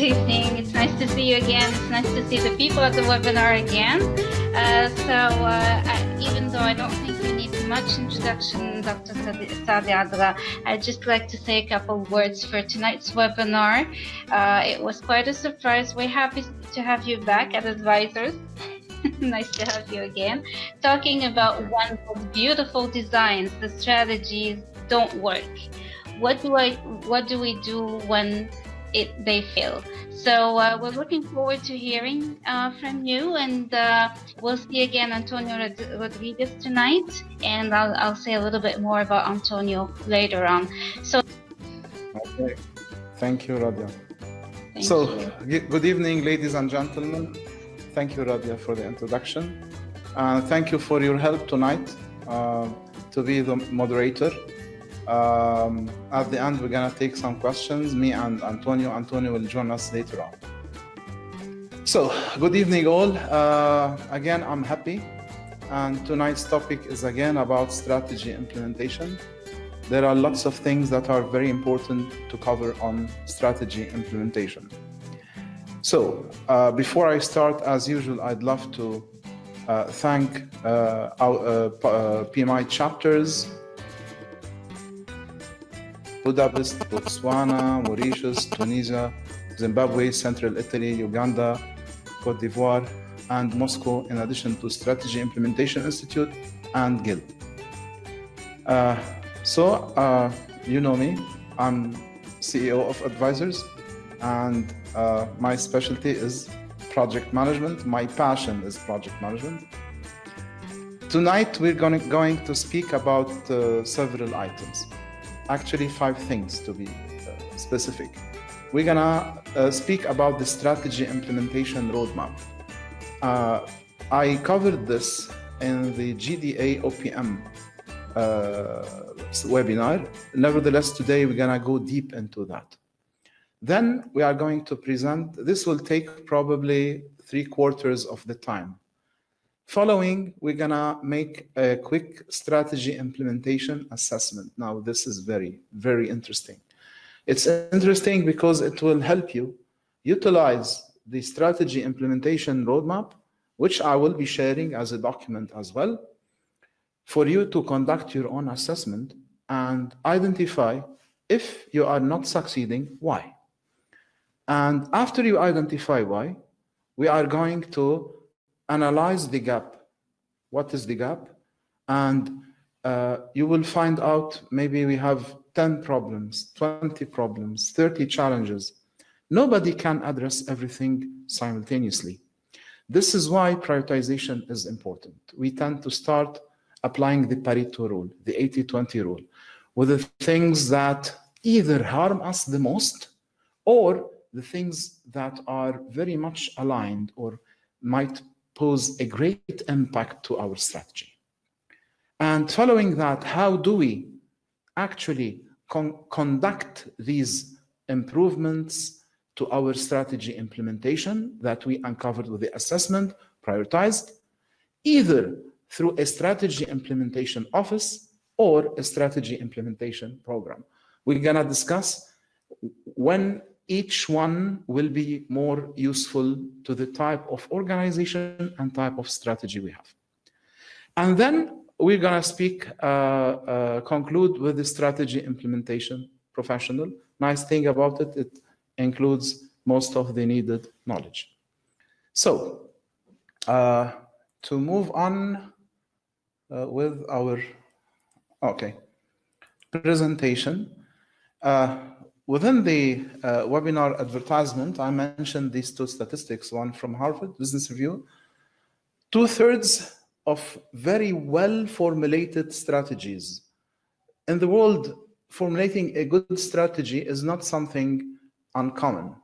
evening. It's nice to see you again. It's nice to see the people at the webinar again. Even though I don't think we need much introduction, Dr. Saadi Adra, I'd just like to say a couple words for tonight's webinar. It was quite a surprise. We're happy to have you back as advisors. Nice to have you again. Talking about one of those beautiful designs, the strategies don't work. What do we do when they fail? So we're looking forward to hearing from you, and we'll see again Antonio Rodriguez tonight, and I'll say a little bit more about Antonio later on. So, okay, thank you, Radia. Thank you. Good evening, ladies and gentlemen. Thank you, Radia, for the introduction. Thank you for your help tonight to be the moderator. At the end, we're going to take some questions, me and Antonio. Antonio will join us later on. So, good evening all. Again, I'm happy. And tonight's topic is again about strategy implementation. There are lots of things that are very important to cover on strategy implementation. So, before I start, as usual, I'd love to thank our PMI chapters, Budapest, Botswana, Mauritius, Tunisia, Zimbabwe, Central Italy, Uganda, Cote d'Ivoire, and Moscow, in addition to Strategy Implementation Institute and Guild. You know me, I'm CEO of Advisors, and my specialty is project management. My passion is project management. Tonight, we're going to speak about several items. Actually, 5 things to be specific. We're gonna speak about the strategy implementation roadmap. I covered this in the GDA OPM webinar. Nevertheless, today we're gonna go deep into that. Then we are going to present, this will take probably 3/4 of the time. Following, we're gonna make a quick strategy implementation assessment. Now, this is very, very interesting. It's interesting because it will help you utilize the strategy implementation roadmap, which I will be sharing as a document as well, for you to conduct your own assessment and identify if you are not succeeding, why. And after you identify why, we are going to analyze the gap. What is the gap? And you will find out maybe we have 10 problems, 20 problems, 30 challenges. Nobody can address everything simultaneously. This is why prioritization is important. We tend to start applying the Pareto rule, the 80-20 rule, with the things that either harm us the most or the things that are very much aligned or might pose a great impact to our strategy. And following that, how do we actually conduct these improvements to our strategy implementation that we uncovered with the assessment, prioritized, either through a strategy implementation office or a strategy implementation program. We're gonna discuss when each one will be more useful to the type of organization and type of strategy we have. And then we're gonna conclude with the strategy implementation professional. Nice thing about it, it includes most of the needed knowledge. So, to move on with our, presentation. Within the webinar advertisement, I mentioned these 2 statistics, one from Harvard Business Review. 2/3 of very well-formulated strategies. In the world, formulating a good strategy is not something uncommon.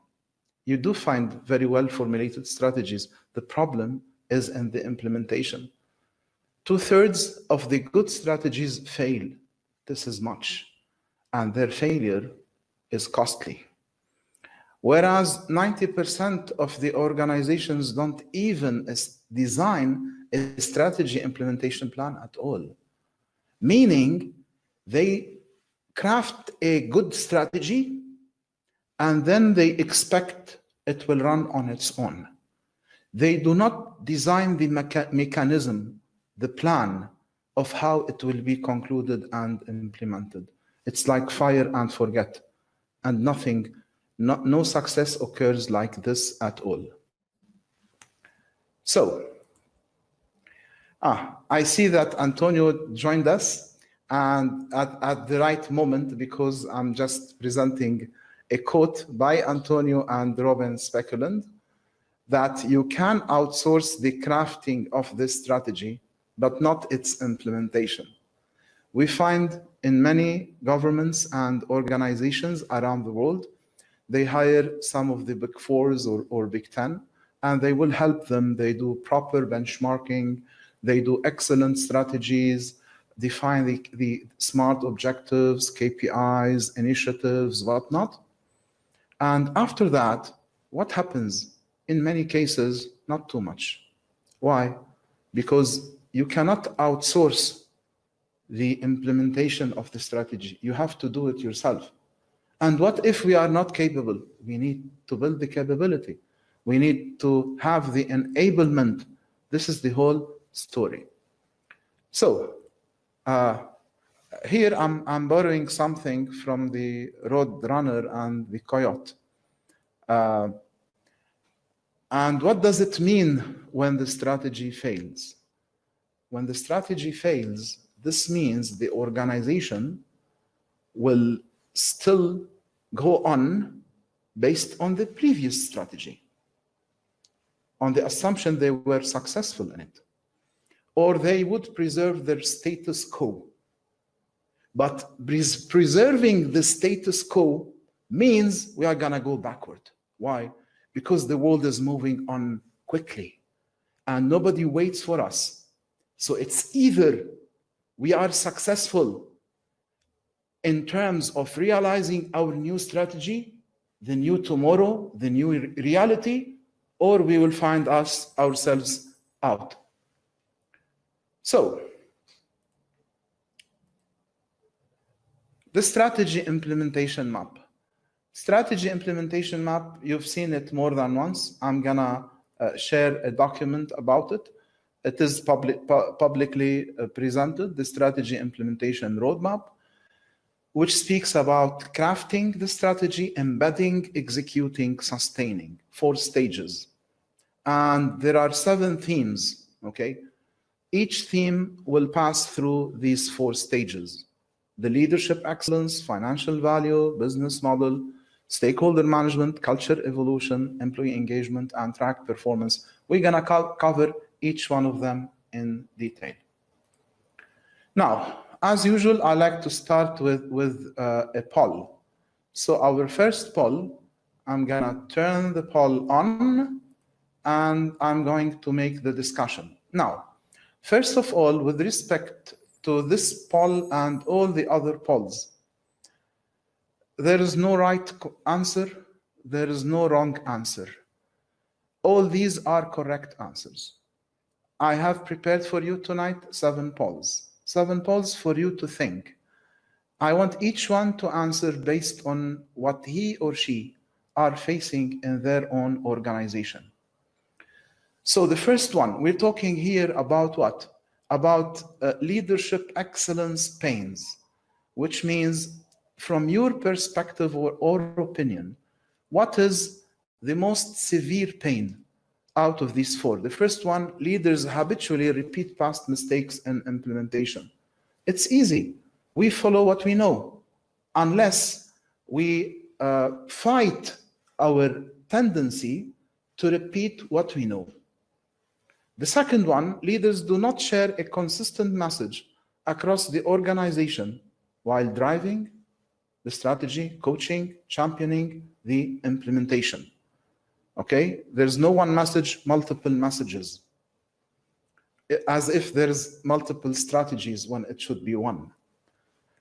You do find very well-formulated strategies. The problem is in the implementation. 2/3 of the good strategies fail. This is much, and their failure is costly. Whereas 90% of the organizations don't even design a strategy implementation plan at all. Meaning they craft a good strategy and then they expect it will run on its own. They do not design the mechanism, the plan of how it will be concluded and implemented. It's like fire and forget, and nothing, no success occurs like this at all. So, I see that Antonio joined us, and at the right moment, because I'm just presenting a quote by Antonio and Robin Speculand, that you can outsource the crafting of this strategy, but not its implementation. We find in many governments and organizations around the world, they hire some of the big fours or big 10, and they will help them. They do proper benchmarking, they do excellent strategies, define the smart objectives, KPIs, initiatives, whatnot. And after that, what happens? In many cases, not too much. Why? Because you cannot outsource the implementation of the strategy. You have to do it yourself. And what if we are not capable? We need to build the capability. We need to have the enablement. This is the whole story. So here I'm borrowing something from the Road Runner and the Coyote. And what does it mean when the strategy fails? When the strategy fails, this means the organization will still go on based on the previous strategy, on the assumption they were successful in it, or they would preserve their status quo. But preserving the status quo means we are going to go backward. Why? Because the world is moving on quickly and nobody waits for us. So it's either we are successful in terms of realizing our new strategy, the new tomorrow, the new reality, or we will find ourselves out. So, the strategy implementation map. Strategy implementation map, you've seen it more than once. I'm gonna share a document about it. It is publicly presented, the strategy implementation roadmap, which speaks about crafting the strategy, embedding, executing, sustaining, 4 stages. And there are 7 themes, okay? Each theme will pass through these 4 stages: the leadership excellence, financial value, business model, stakeholder management, culture evolution, employee engagement, and track performance. We're gonna cover each one of them in detail. Now, as usual, I like to start with a poll. So our first poll, I'm gonna turn the poll on and I'm going to make the discussion. Now, first of all, with respect to this poll and all the other polls, there is no right answer, there is no wrong answer. All these are correct answers. I have prepared for you tonight 7 polls. 7 polls for you to think. I want each one to answer based on what he or she are facing in their own organization. So the first one, we're talking here about what? About leadership excellence pains, which means from your perspective or opinion, what is the most severe pain out of these 4? The first one, leaders habitually repeat past mistakes in implementation. It's easy. We follow what we know, unless we fight our tendency to repeat what we know. The second one, leaders do not share a consistent message across the organization while driving the strategy, coaching, championing the implementation. Okay, there's no one message, multiple messages, as if there's multiple strategies when it should be one.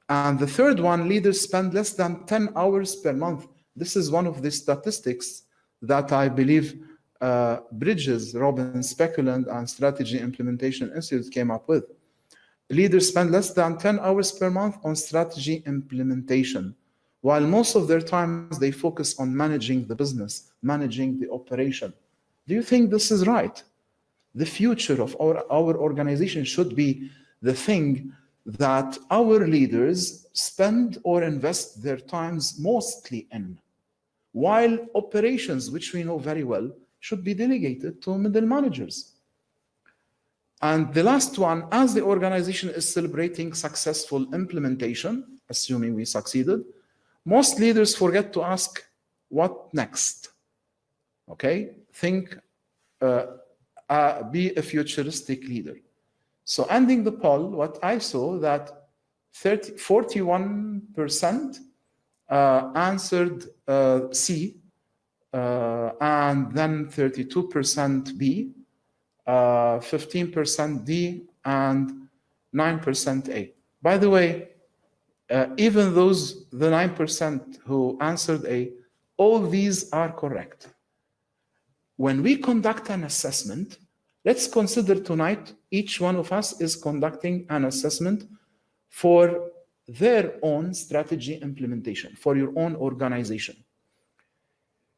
And the third one, leaders spend less than 10 hours per month. This is one of the statistics that I believe Bridges, Robin Speculand, and Strategy Implementation Institute came up with. Leaders spend less than 10 hours per month on strategy implementation, while most of their times they focus on managing the business, managing the operation. Do you think this is right? The future of our organization should be the thing that our leaders spend or invest their times mostly in, while operations, which we know very well, should be delegated to middle managers. And the last one, as the organization is celebrating successful implementation, assuming we succeeded, most leaders forget to ask, what next? Okay, think, be a futuristic leader. So ending the poll, what I saw that 41% answered C, and then 32% B, 15% D, and 9% A. By the way, even the 9% who answered A, all these are correct. When we conduct an assessment, let's consider tonight, each one of us is conducting an assessment for their own strategy implementation, for your own organization.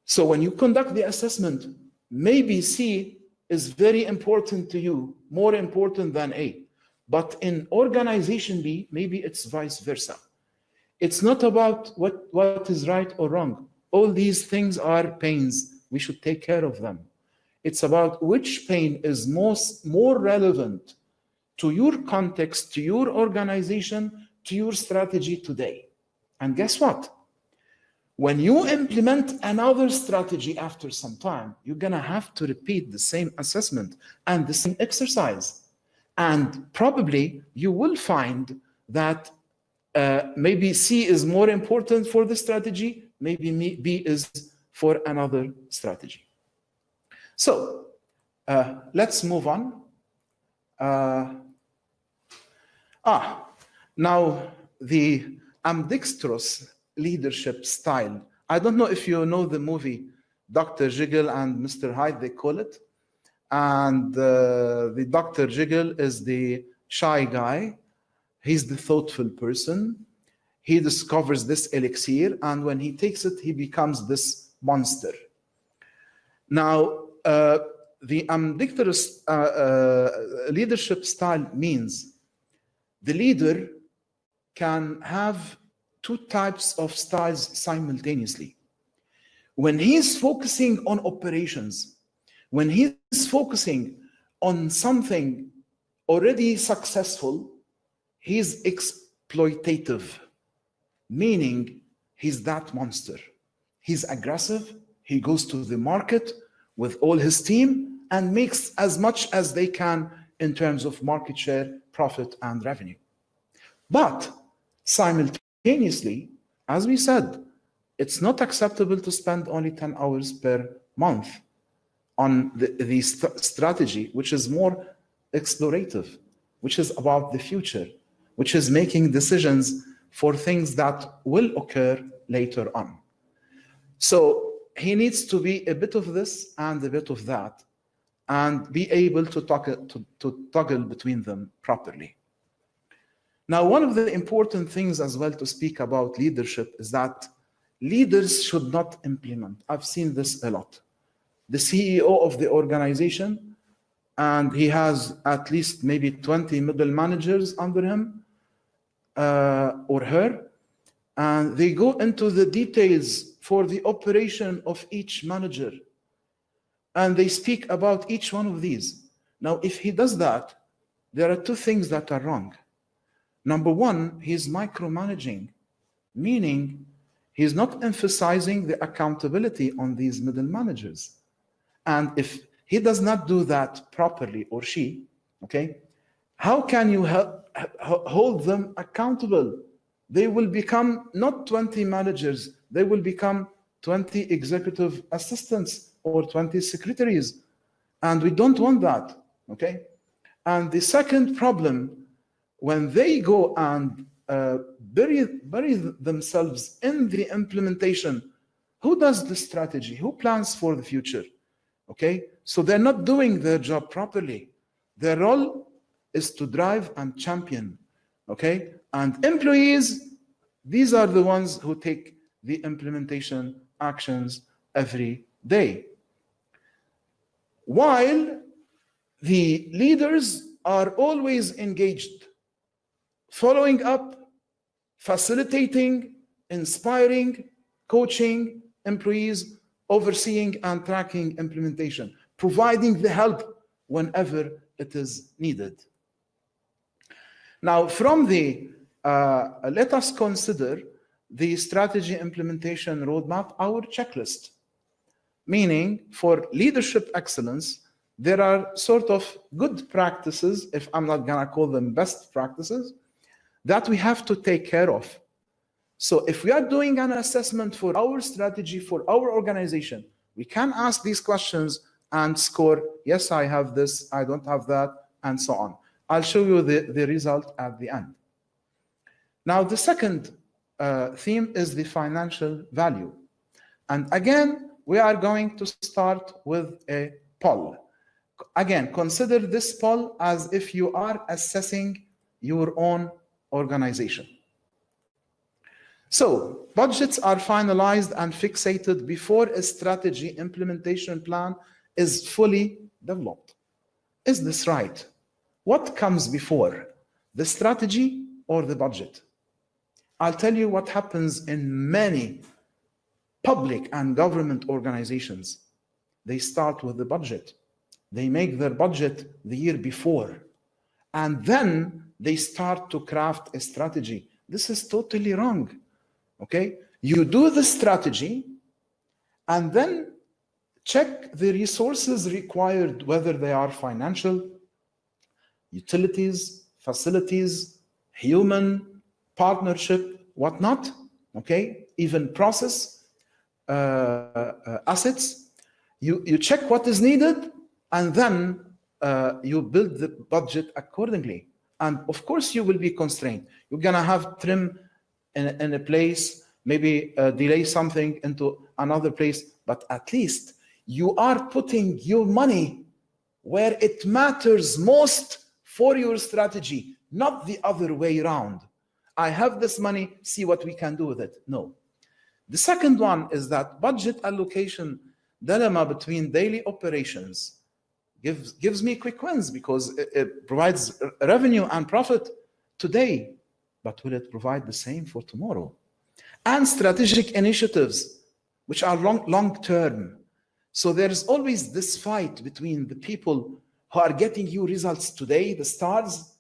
So when you conduct the assessment, maybe C is very important to you, more important than A. But in organization B, maybe it's vice versa. It's not about what is right or wrong. All these things are pains. We should take care of them. It's about which pain is more relevant to your context, to your organization, to your strategy today. And guess what? When you implement another strategy after some time, you're going to have to repeat the same assessment and the same exercise. And probably you will find that maybe C is more important for the strategy, maybe B is for another strategy. So let's move on. Now the ambidextrous leadership style. I don't know if you know the movie Dr. Jekyll and Mr. Hyde, they call it. And the Dr. Jekyll is the shy guy. He's the thoughtful person. He discovers this elixir, and when he takes it, he becomes this monster. Now, the ambidextrous leadership style means the leader can have two types of styles simultaneously. When he's focusing on operations, when he's focusing on something already successful, he's exploitative, meaning he's that monster. He's aggressive. He goes to the market with all his team and makes as much as they can in terms of market share, profit, and revenue. But simultaneously, as we said, it's not acceptable to spend only 10 hours per month on the strategy, which is more explorative, which is about the future, which is making decisions for things that will occur later on. So he needs to be a bit of this and a bit of that, and be able to toggle between them properly. Now, one of the important things as well to speak about leadership is that leaders should not implement. I've seen this a lot. The CEO of the organization, and he has at least maybe 20 middle managers under him or her, and they go into the details for the operation of each manager, and they speak about each one of these. Now, if he does that, there are two things that are wrong. Number one, he's micromanaging, meaning he's not emphasizing the accountability on these middle managers. And if he does not do that properly, or she, okay, how can you hold them accountable? They will become not 20 managers, they will become 20 executive assistants or 20 secretaries. And we don't want that, okay? And the second problem, when they go and bury themselves in the implementation, who does the strategy? Who plans for the future? Okay, so they're not doing their job properly. Their role is to drive and champion, okay? And employees These are the ones who take the implementation actions every day. While the leaders are always engaged, following up, facilitating, inspiring, coaching employees, overseeing and tracking implementation, providing the help whenever it is needed. Now, from the, let us consider the strategy implementation roadmap, our checklist. Meaning, for leadership excellence, there are sort of good practices, if I'm not gonna call them best practices, that we have to take care of. So if we are doing an assessment for our strategy, for our organization, we can ask these questions and score, yes, I have this, I don't have that, and so on. I'll show you the result at the end. Now, the second theme is the financial value. And again, we are going to start with a poll. Again, consider this poll as if you are assessing your own organization. So, budgets are finalized and fixated before a strategy implementation plan is fully developed. Is this right? What comes before, the strategy or the budget? I'll tell you what happens in many public and government organizations. They start with the budget. They make their budget the year before, and then they start to craft a strategy. This is totally wrong, okay? You do the strategy, and then check the resources required, whether they are financial, utilities, facilities, human, partnership, whatnot, okay? Even process, assets. You check what is needed, and then you build the budget accordingly. And of course, you will be constrained. You're gonna have trim in a place, maybe delay something into another place, but at least you are putting your money where it matters most for your strategy, not the other way around. I have this money, see what we can do with it. No. The second one is that budget allocation dilemma between daily operations gives me quick wins because it provides revenue and profit today, but will it provide the same for tomorrow? And strategic initiatives, which are long-term. So there's always this fight between the people who are getting you results today, the stars,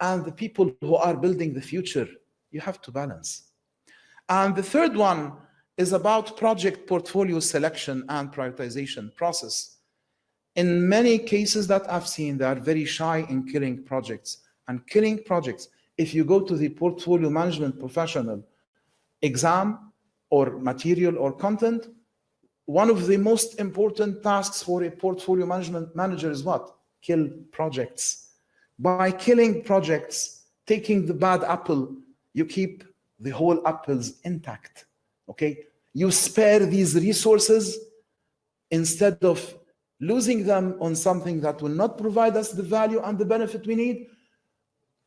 and the people who are building the future. You have to balance. And the third one is about project portfolio selection and prioritization process. In many cases that I've seen, they are very shy in killing projects. And killing projects, if you go to the portfolio management professional exam or material or content, one of the most important tasks for a portfolio management manager is what? Kill projects. By killing projects, taking the bad apple, you keep the whole apples intact, okay? You spare these resources instead of losing them on something that will not provide us the value and the benefit we need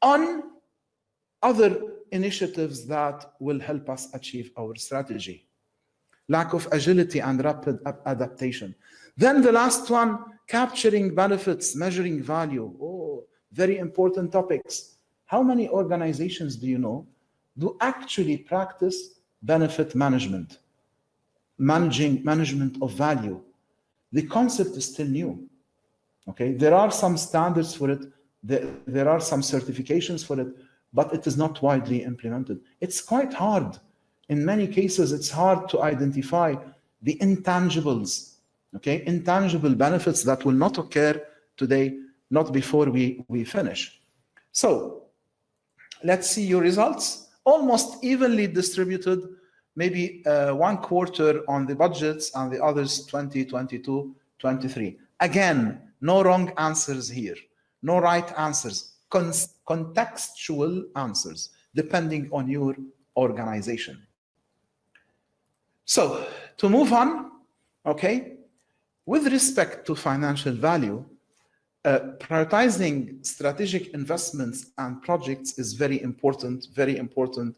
on other initiatives that will help us achieve our strategy. Lack of agility and rapid adaptation. Then the last one, capturing benefits, measuring value. Oh, very important topics. How many organizations do you know do actually practice benefit management, management of value? The concept is still new, okay? There are some standards for it, there are some certifications for it, but it is not widely implemented. It's quite hard. In many cases, it's hard to identify the intangibles, okay? Intangible benefits that will not occur today, not before we finish. So let's see your results. Almost evenly distributed, maybe 1/4 on the budgets and the others 20, 22, 23. Again, no wrong answers here, no right answers, contextual answers, depending on your organization. So to move on, okay, with respect to financial value, prioritizing strategic investments and projects is very important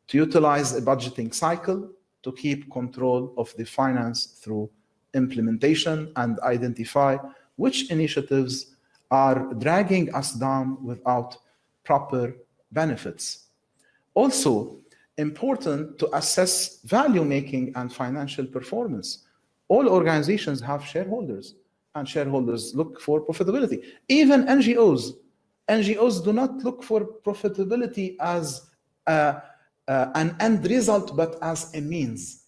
to utilize a budgeting cycle to keep control of the finance through implementation and identify which initiatives are dragging us down without proper benefits. Also, important to assess value making and financial performance. All organizations have shareholders, and shareholders look for profitability. Even NGOs do not look for profitability as an end result, but as a means.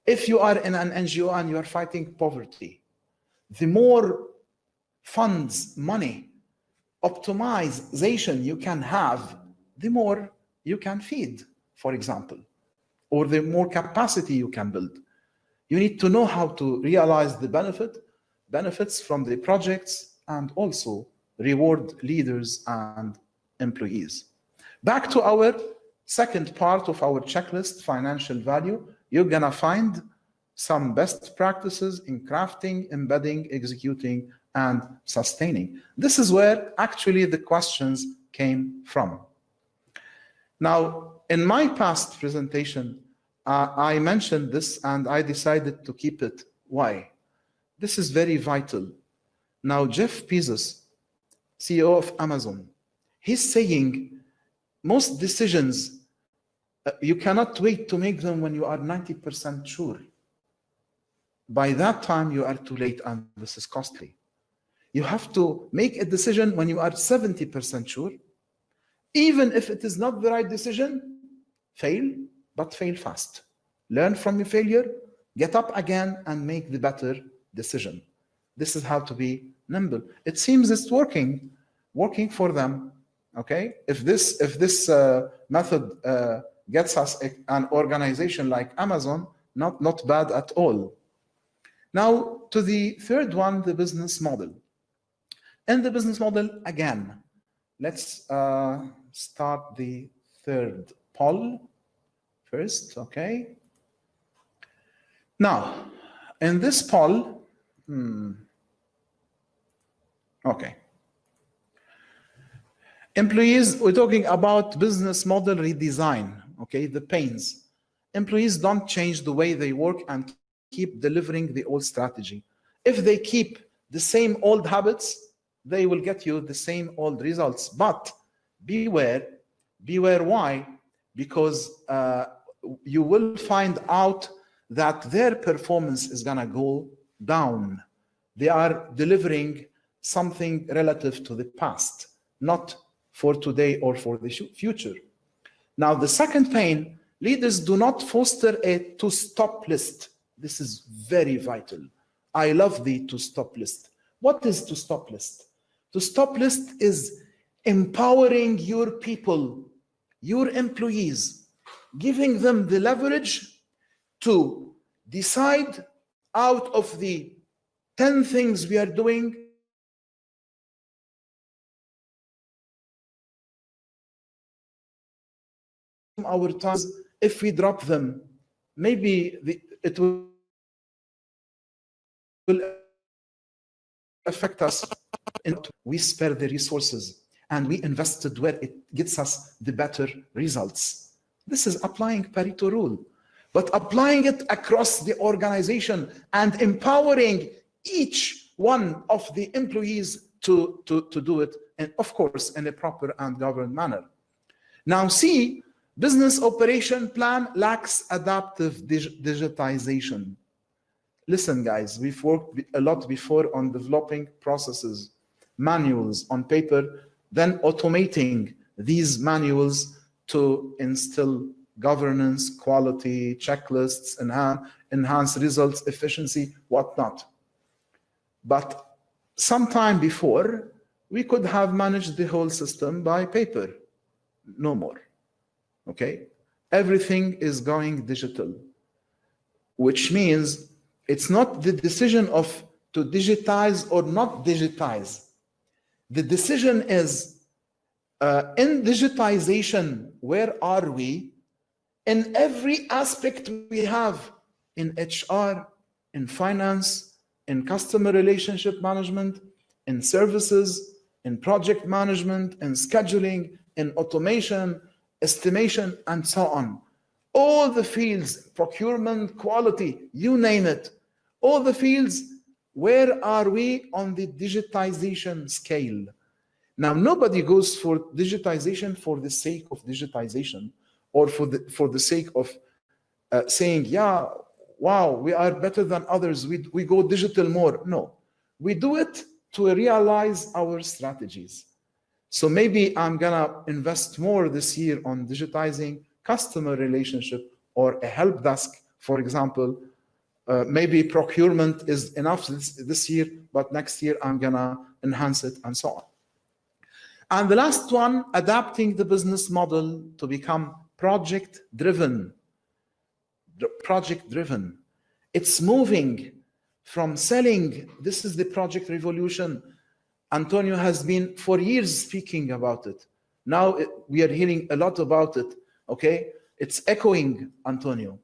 If you are in an NGO and you are fighting poverty, the more funds, money, optimization you can have, the more you can feed, for example, or the more capacity you can build. You need to know how to realize the benefits from the projects and also reward leaders and employees. Back to our second part of our checklist, financial value, you're gonna find some best practices in crafting, embedding, executing, and sustaining. This is where actually the questions came from. Now, in my past presentation, I mentioned this and I decided to keep it. Why? This is very vital. Now, Jeff Bezos, CEO of Amazon, he's saying most decisions, you cannot wait to make them when you are 90% sure. By that time, you are too late and this is costly. You have to make a decision when you are 70% sure. Even if it is not the right decision, fail, but fail fast. Learn from your failure, get up again and make the better decision. This is how to be nimble. It seems it's working for them. Okay, if this method gets us an organization like Amazon, not bad at all. Now to the third one, the business model. And the business model again, let's start the third poll first. Okay. Now in this poll, okay. Employees, we're talking about business model redesign, okay, the pains. Employees don't change the way they work and keep delivering the old strategy. If they keep the same old habits, they will get you the same old results. But beware why? Because you will find out that their performance is gonna go down. They are delivering something relative to the past, not for today or for the future. Now, the second pain, leaders do not foster a to-stop list. This is very vital. I love the to-stop list. What is to-stop list? To-stop list is empowering your people, your employees, giving them the leverage to decide out of the 10 things we are doing, our tasks, if we drop them, maybe it will affect us. We spare the resources and we invested where it gets us the better results. This is applying Pareto rule, but applying it across the organization and empowering each one of the employees to do it, and of course in a proper and governed manner. Now see, business operation plan lacks adaptive digitization. Listen, guys, we've worked a lot before on developing processes, manuals on paper, then automating these manuals to instill governance, quality, checklists, enhance results, efficiency, whatnot. But sometime before, we could have managed the whole system by paper. No more. Okay, everything is going digital, which means it's not the decision of to digitize or not digitize. The decision is in digitization, where are we? In every aspect we have, in HR, in finance, in customer relationship management, in services, in project management, in scheduling, in automation, estimation, and so on. All the fields, procurement, quality, you name it, all the fields, where are we on the digitization scale? Now, nobody goes for digitization for the sake of digitization, or for the sake of saying, yeah, wow, we are better than others, we go digital more. No, we do it to realize our strategies. So maybe I'm gonna invest more this year on digitizing customer relationship or a help desk, for example. Maybe procurement is enough this year, but next year I'm gonna enhance it, and so on. And the last one, adapting the business model to become project-driven. Project-driven. It's moving from selling. This is the project revolution. Antonio has been for years speaking about it. Now we are hearing a lot about it, okay? It's echoing Antonio.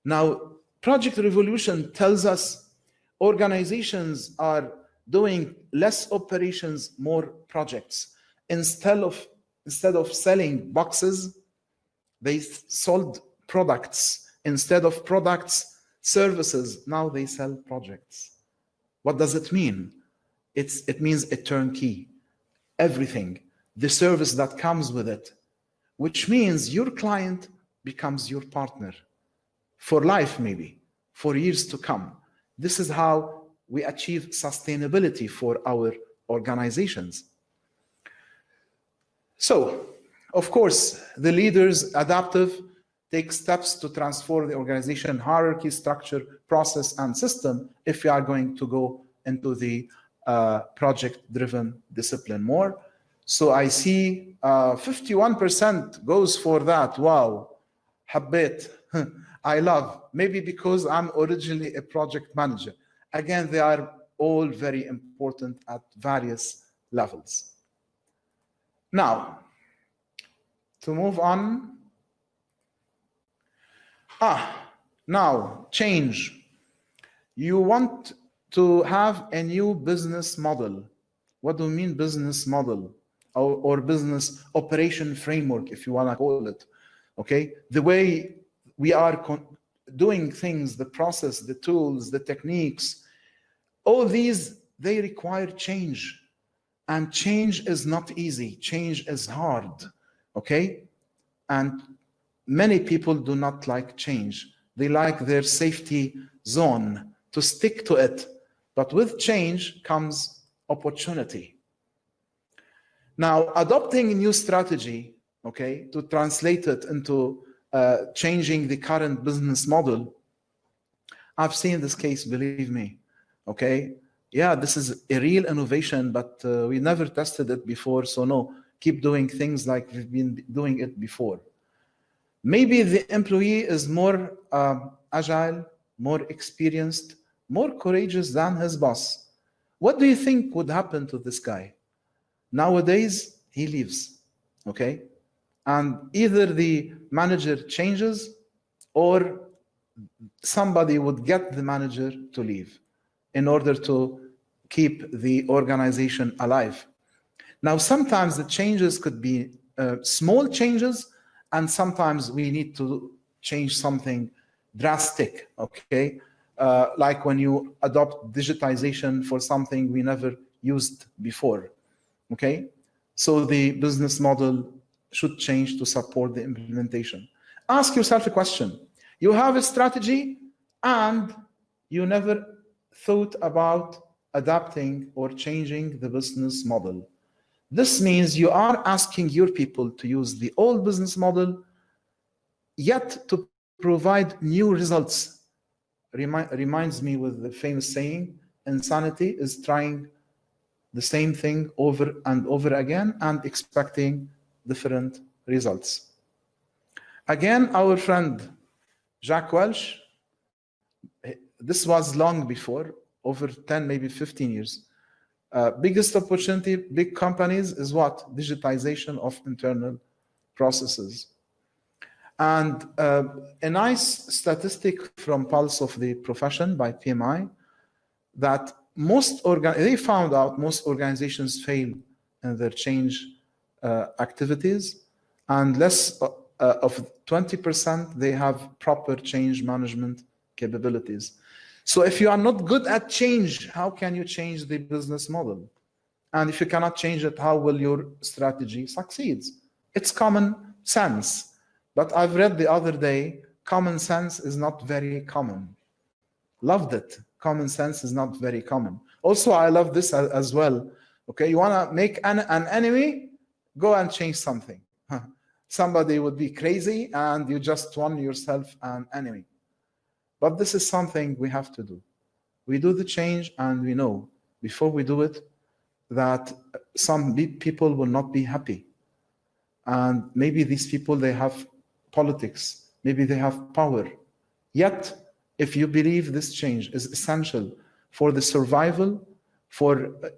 Now, project revolution tells us organizations are doing less operations, more projects. Instead of selling boxes, they sold products. Instead of products, services. Now they sell projects. What does it mean? It means a turnkey, everything, the service that comes with it, which means your client becomes your partner for life, maybe for years to come. This is how we achieve sustainability for our organizations. So, of course, the leaders, adaptive, take steps to transform the organization hierarchy, structure, process, and system if we are going to go into the project-driven discipline more. So I see 51% goes for that. Wow, habit. I love, maybe because I'm originally a project manager. Again, they are all very important at various levels. Now, to move on. Now, change. You want to have a new business model. What do we mean business model? Or business operation framework, if you want to call it, okay? The way we are doing things, the process, the tools, the techniques, all these, they require change. And change is not easy. Change is hard, okay? And many people do not like change. They like their safety zone, to stick to it. But with change comes opportunity. Now, adopting a new strategy, okay, to translate it into changing the current business model, I've seen this case, believe me, okay? Yeah, this is a real innovation, but we never tested it before, so no, keep doing things like we've been doing it before. Maybe the employee is more agile, more experienced, more courageous than his boss. What do you think would happen to this guy? Nowadays, he leaves, okay? And either the manager changes or somebody would get the manager to leave in order to keep the organization alive. Now, sometimes the changes could be small changes, and sometimes we need to change something drastic, okay? Like when you adopt digitization for something we never used before, okay? So the business model should change to support the implementation. Ask yourself a question. You have a strategy and you never thought about adapting or changing the business model. This means you are asking your people to use the old business model, yet to provide new results. Reminds me with the famous saying, insanity is trying the same thing over and over again and expecting different results. Again, our friend Jack Welch, this was long before, over 10, maybe 15 years. Biggest opportunity, big companies, is what? Digitization of internal processes. And a nice statistic from Pulse of the Profession by PMI, that they found out most organizations fail in their change activities. and less of 20%, they have proper change management capabilities. So if you are not good at change, how can you change the business model? And if you cannot change it, how will your strategy succeed? It's common sense. But I've read the other day, common sense is not very common. Loved it. Common sense is not very common. Also, I love this as well. Okay, you want to make an enemy? Go and change something. Somebody would be crazy and you just won yourself an enemy. But this is something we have to do. We do the change and we know before we do it that some people will not be happy. And maybe these people, they have politics, maybe they have power. Yet, if you believe this change is essential for the survival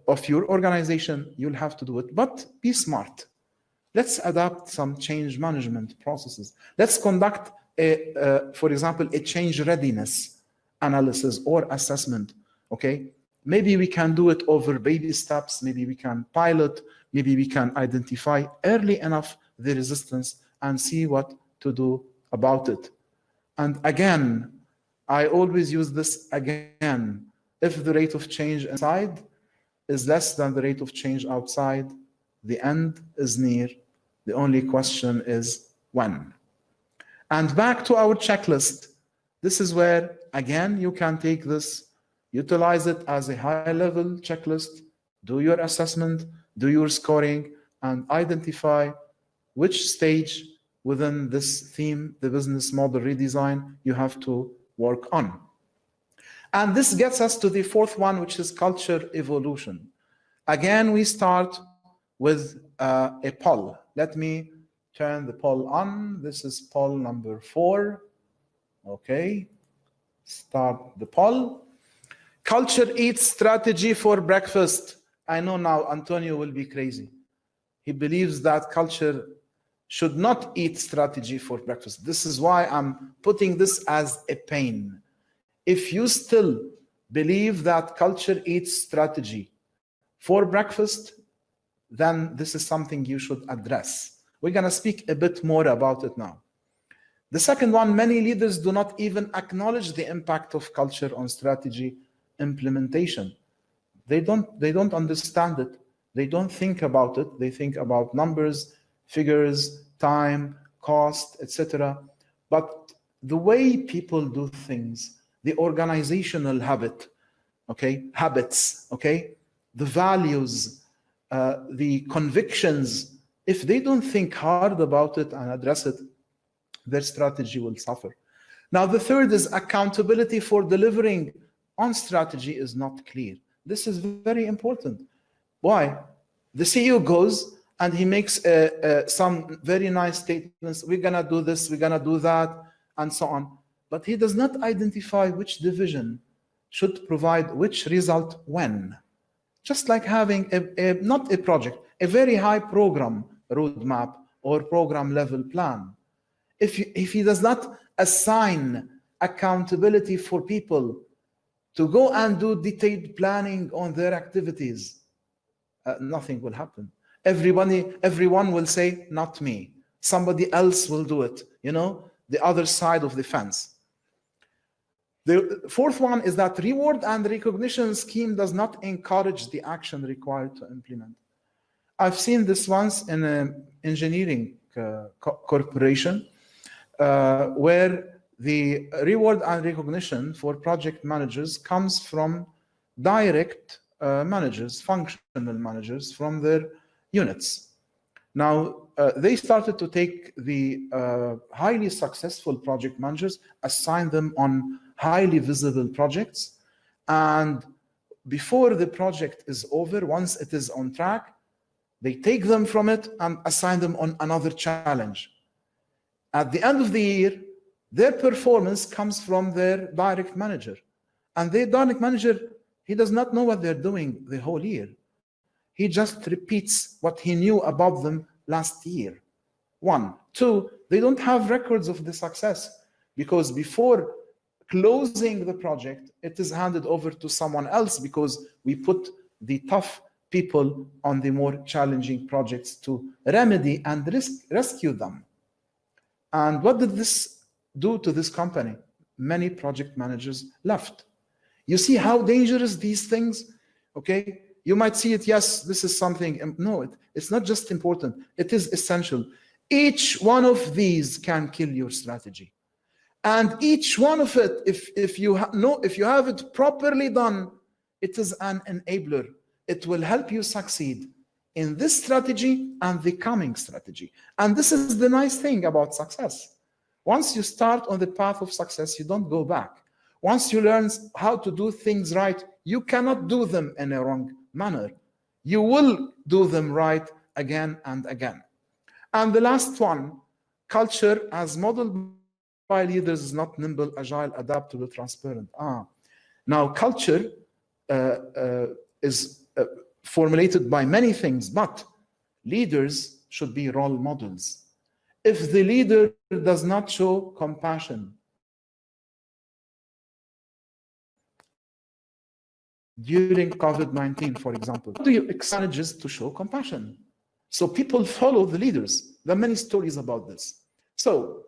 of your organization, you'll have to do it. But be smart. Let's adapt some change management processes. Let's conduct, for example, a change readiness analysis or assessment, okay? Maybe we can do it over baby steps. Maybe we can pilot. Maybe we can identify early enough the resistance and see what to do about it. And again, I always use this again. If the rate of change inside is less than the rate of change outside, the end is near. The only question is when. And back to our checklist. This is where, again, you can take this, utilize it as a high-level checklist, do your assessment, do your scoring, and identify which stage within this theme, the business model redesign, you have to work on. And this gets us to the fourth one, which is culture evolution. Again, we start with a poll. Let me turn the poll on. This is poll number 4. Okay, start the poll. Culture eats strategy for breakfast. I know now Antonio will be crazy. He believes that culture should not eat strategy for breakfast. This is why I'm putting this as a pain. If you still believe that culture eats strategy for breakfast, then this is something you should address. We're going to speak a bit more about it now. The second one, many leaders do not even acknowledge the impact of culture on strategy implementation. They don't understand it. They don't think about it. They think about numbers, figures, time, cost, etc. But the way people do things, the organizational habits, the values, the convictions, if they don't think hard about it and address it, their strategy will suffer. Now, the third is accountability for delivering on strategy is not clear. This is very important. Why? The CEO goes and he makes some very nice statements. We're going to do this, we're going to do that, and so on. But he does not identify which division should provide which result when. Just like having not a project, a very high program roadmap or program level plan. If he does not assign accountability for people to go and do detailed planning on their activities, nothing will happen. Everyone will say, not me. Somebody else will do it, the other side of the fence. The fourth one is that reward and recognition scheme does not encourage the action required to implement. I've seen this once in an engineering corporation where the reward and recognition for project managers comes from direct managers, functional managers from their units. Now, they started to take the highly successful project managers, assign them on highly visible projects, and before the project is over, once it is on track, they take them from it and assign them on another challenge. At the end of the year, their performance comes from their direct manager. And their direct manager, he does not know what they're doing the whole year. He just repeats what he knew about them last year. 1. 2, they don't have records of the success because before closing the project, it is handed over to someone else because we put the tough people on the more challenging projects to remedy and rescue them. And what did this do to this company? Many project managers left. You see how dangerous these things, okay? You might see it, yes, this is something, no, it's not just important, it is essential. Each one of these can kill your strategy. And each one of it, if you have it properly done, it is an enabler. It will help you succeed in this strategy and the coming strategy. And this is the nice thing about success. Once you start on the path of success, you don't go back. Once you learn how to do things right, you cannot do them in a wrong manner. You will do them right again and again. And the last one, culture as modeled by leaders is not nimble, agile, adaptable, transparent. Now culture is formulated by many things, but leaders should be role models. If the leader does not show compassion during COVID-19, for example, how do you expect managers to show compassion? So people follow the leaders. There are many stories about this. So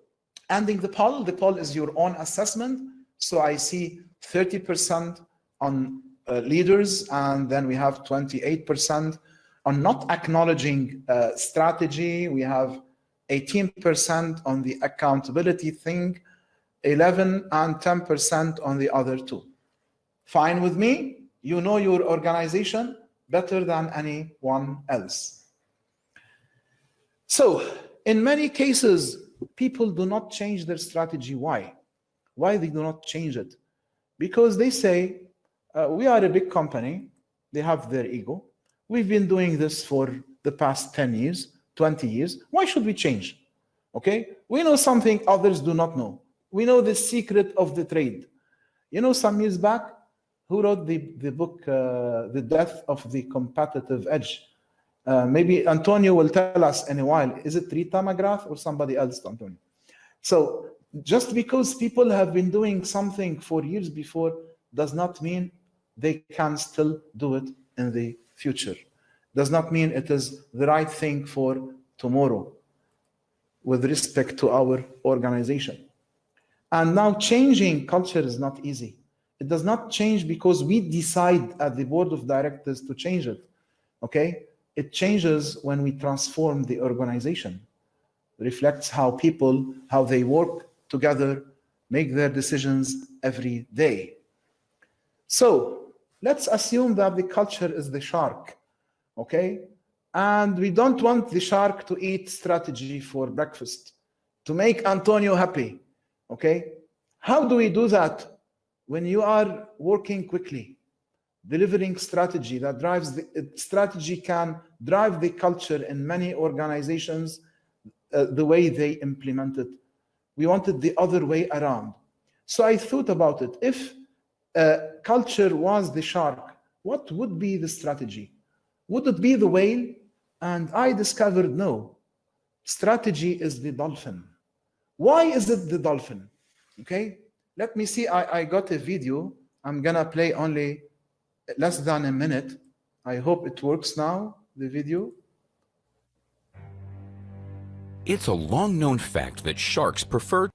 ending the poll is your own assessment. So I see 30% on leaders, and then we have 28% on not acknowledging strategy. We have 18% on the accountability thing, 11 and 10% on the other two. Fine with me. You know your organization better than anyone else. So in many cases, people do not change their strategy. Why? Why they do not change it? Because they say, we are a big company. They have their ego. We've been doing this for the past 10 years, 20 years. Why should we change? Okay? We know something others do not know. We know the secret of the trade. You know, some years back, who wrote the book, The Death of the Competitive Edge? Maybe Antonio will tell us in a while. Is it Rita McGrath or somebody else, Antonio? So just because people have been doing something for years before does not mean they can still do it in the future. Does not mean it is the right thing for tomorrow with respect to our organization. And now changing culture is not easy. It does not change because we decide at the board of directors to change it, okay? It changes when we transform the organization. It reflects how people, how they work together, make their decisions every day. So let's assume that the culture is the shark, okay? And we don't want the shark to eat strategy for breakfast, to make Antonio happy, okay? How do we do that? When you are working quickly, delivering strategy that drives the strategy can drive the culture in many organizations the way they implement it. We want it the other way around. So I thought about it. If culture was the shark, what would be the strategy? Would it be the whale? And I discovered no. Strategy is the dolphin. Why is it the dolphin? Okay. Let me see, I got a video. I'm gonna play only less than a minute. I hope it works now, the video. It's a long-known fact that sharks prefer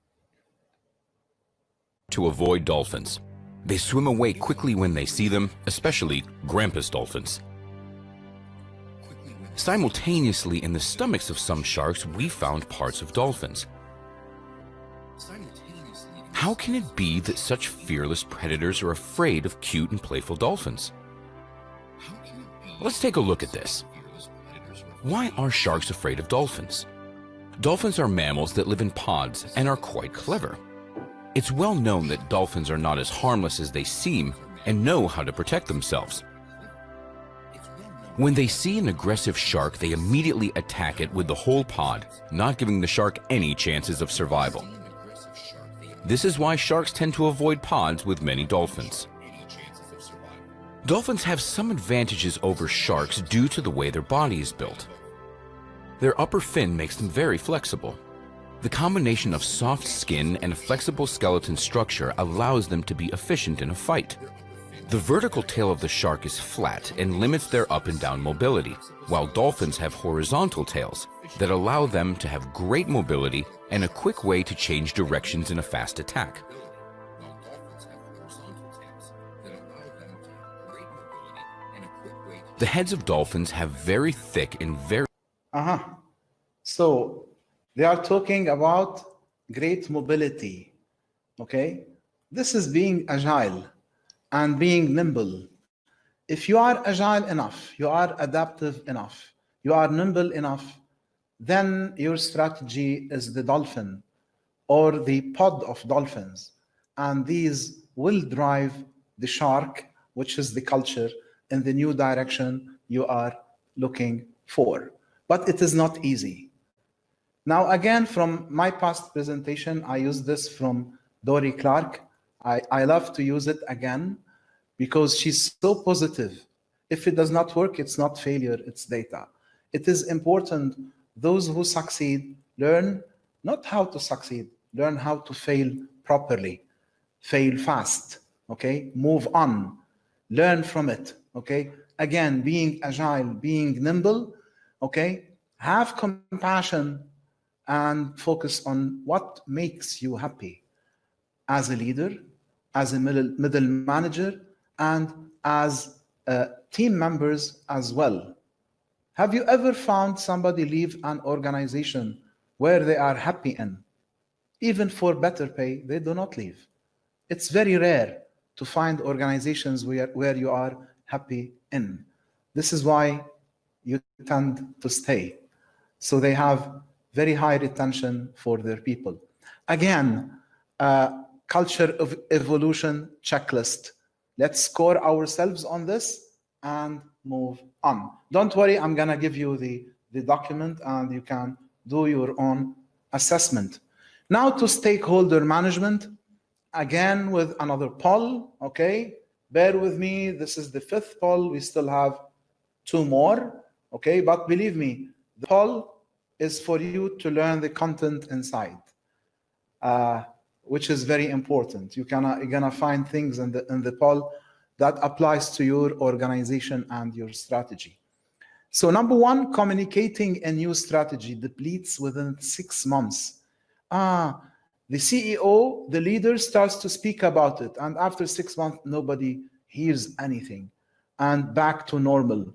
to avoid dolphins. They swim away quickly when they see them, especially grampus dolphins. Simultaneously, in the stomachs of some sharks, we found parts of dolphins. How can it be that such fearless predators are afraid of cute and playful dolphins? Let's take a look at this. Why are sharks afraid of dolphins? Dolphins are mammals that live in pods and are quite clever. It's well known that dolphins are not as harmless as they seem and know how to protect themselves. When they see an aggressive shark, they immediately attack it with the whole pod, not giving the shark any chances of survival. This is why sharks tend to avoid pods with many dolphins. Dolphins have some advantages over sharks due to the way their body is built. Their upper fin makes them very flexible. The combination of soft skin and a flexible skeleton structure allows them to be efficient in a fight. The vertical tail of the shark is flat and limits their up and down mobility, while dolphins have horizontal tails that allow them to have great mobility and a quick way to change directions in a fast attack. The heads of dolphins have very thick and very... So they are talking about great mobility, okay? This is being agile and being nimble. If you are agile enough, you are adaptive enough, you are nimble enough, then your strategy is the dolphin or the pod of dolphins. And these will drive the shark, which is the culture, in the new direction you are looking for. But it is not easy. Now, again, from my past presentation, I used this from Dory Clark. I love to use it again because she's so positive. If it does not work, it's not failure, it's data. It is important those who succeed learn not how to succeed, learn how to fail properly, fail fast, okay? Move on, learn from it, okay? Again, being agile, being nimble, okay? Have compassion and focus on what makes you happy as a leader, as a middle manager, and as team members as well. Have you ever found somebody leave an organization where they are happy in? Even for better pay, they do not leave. It's very rare to find organizations where you are happy in. This is why you tend to stay. So they have very high retention for their people. Again, culture of evolution checklist. Let's score ourselves on this and move on. Don't worry, I'm gonna give you the document and you can do your own assessment. Now to stakeholder management, again with another poll, okay? Bear with me, this is the 5th poll, we still have 2 more, okay? But believe me, the poll is for you to learn the content inside, which is very important. You're gonna find things in the poll that applies to your organization and your strategy. So number 1, communicating a new strategy depletes within 6 months. The CEO, the leader starts to speak about it, and after 6 months, nobody hears anything, and back to normal.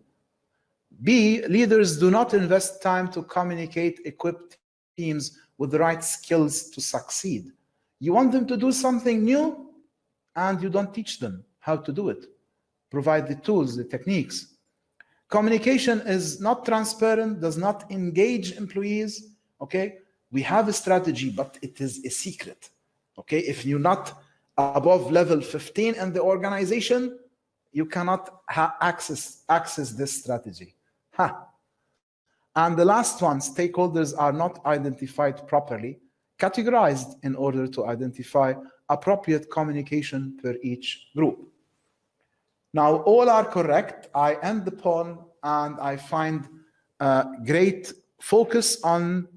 B, leaders do not invest time to communicate, equip teams with the right skills to succeed. You want them to do something new, and you don't teach them how to do it. Provide the tools, the techniques. Communication is not transparent, does not engage employees, okay? We have a strategy, but it is a secret, okay? If you're not above level 15 in the organization, you cannot access this strategy. And the last one, stakeholders are not identified properly, categorized in order to identify appropriate communication per each group. Now, all are correct. I end the poll and I find great focus on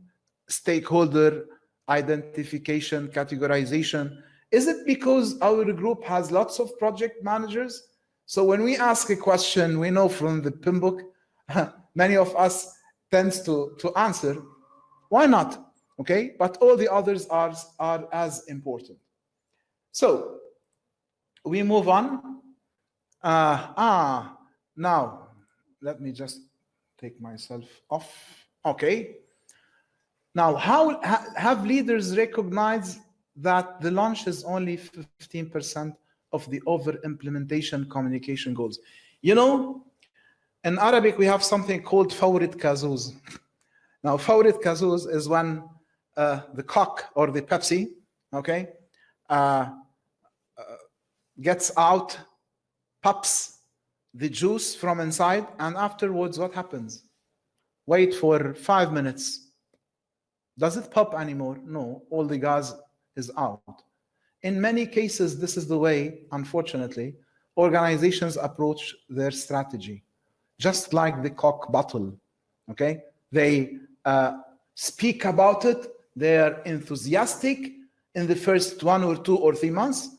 stakeholder identification, categorization. Is it because our group has lots of project managers? So when we ask a question, we know from the PIM book, many of us tends to answer, why not? Okay, but all the others are as important. So we move on. Now let me just take myself off. Okay. Now, how have leaders recognized that the launch is only 15% of the over-implementation communication goals? You know, in Arabic, we have something called fawrit kazuz. Now, fawrit kazuz is when the Coke or the Pepsi, okay, gets out, pops the juice from inside, and afterwards, what happens? Wait for 5 minutes. Does it pop anymore? No, all the gas is out. In many cases, this is the way, unfortunately, organizations approach their strategy. Just like the Coke bottle, okay? They speak about it, they're enthusiastic in the first 1 or 2 or 3 months,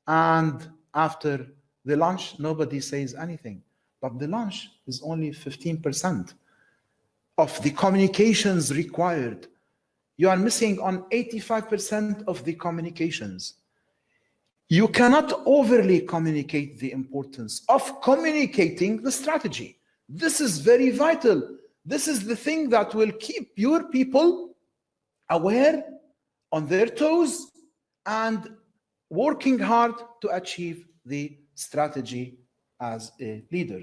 and after The lunch, nobody says anything. But the lunch is only 15% of the communications required. You are missing on 85% of the communications. You cannot overly communicate the importance of communicating the strategy. This is very vital. This is the thing that will keep your people aware, on their toes, and working hard to achieve the strategy as a leader.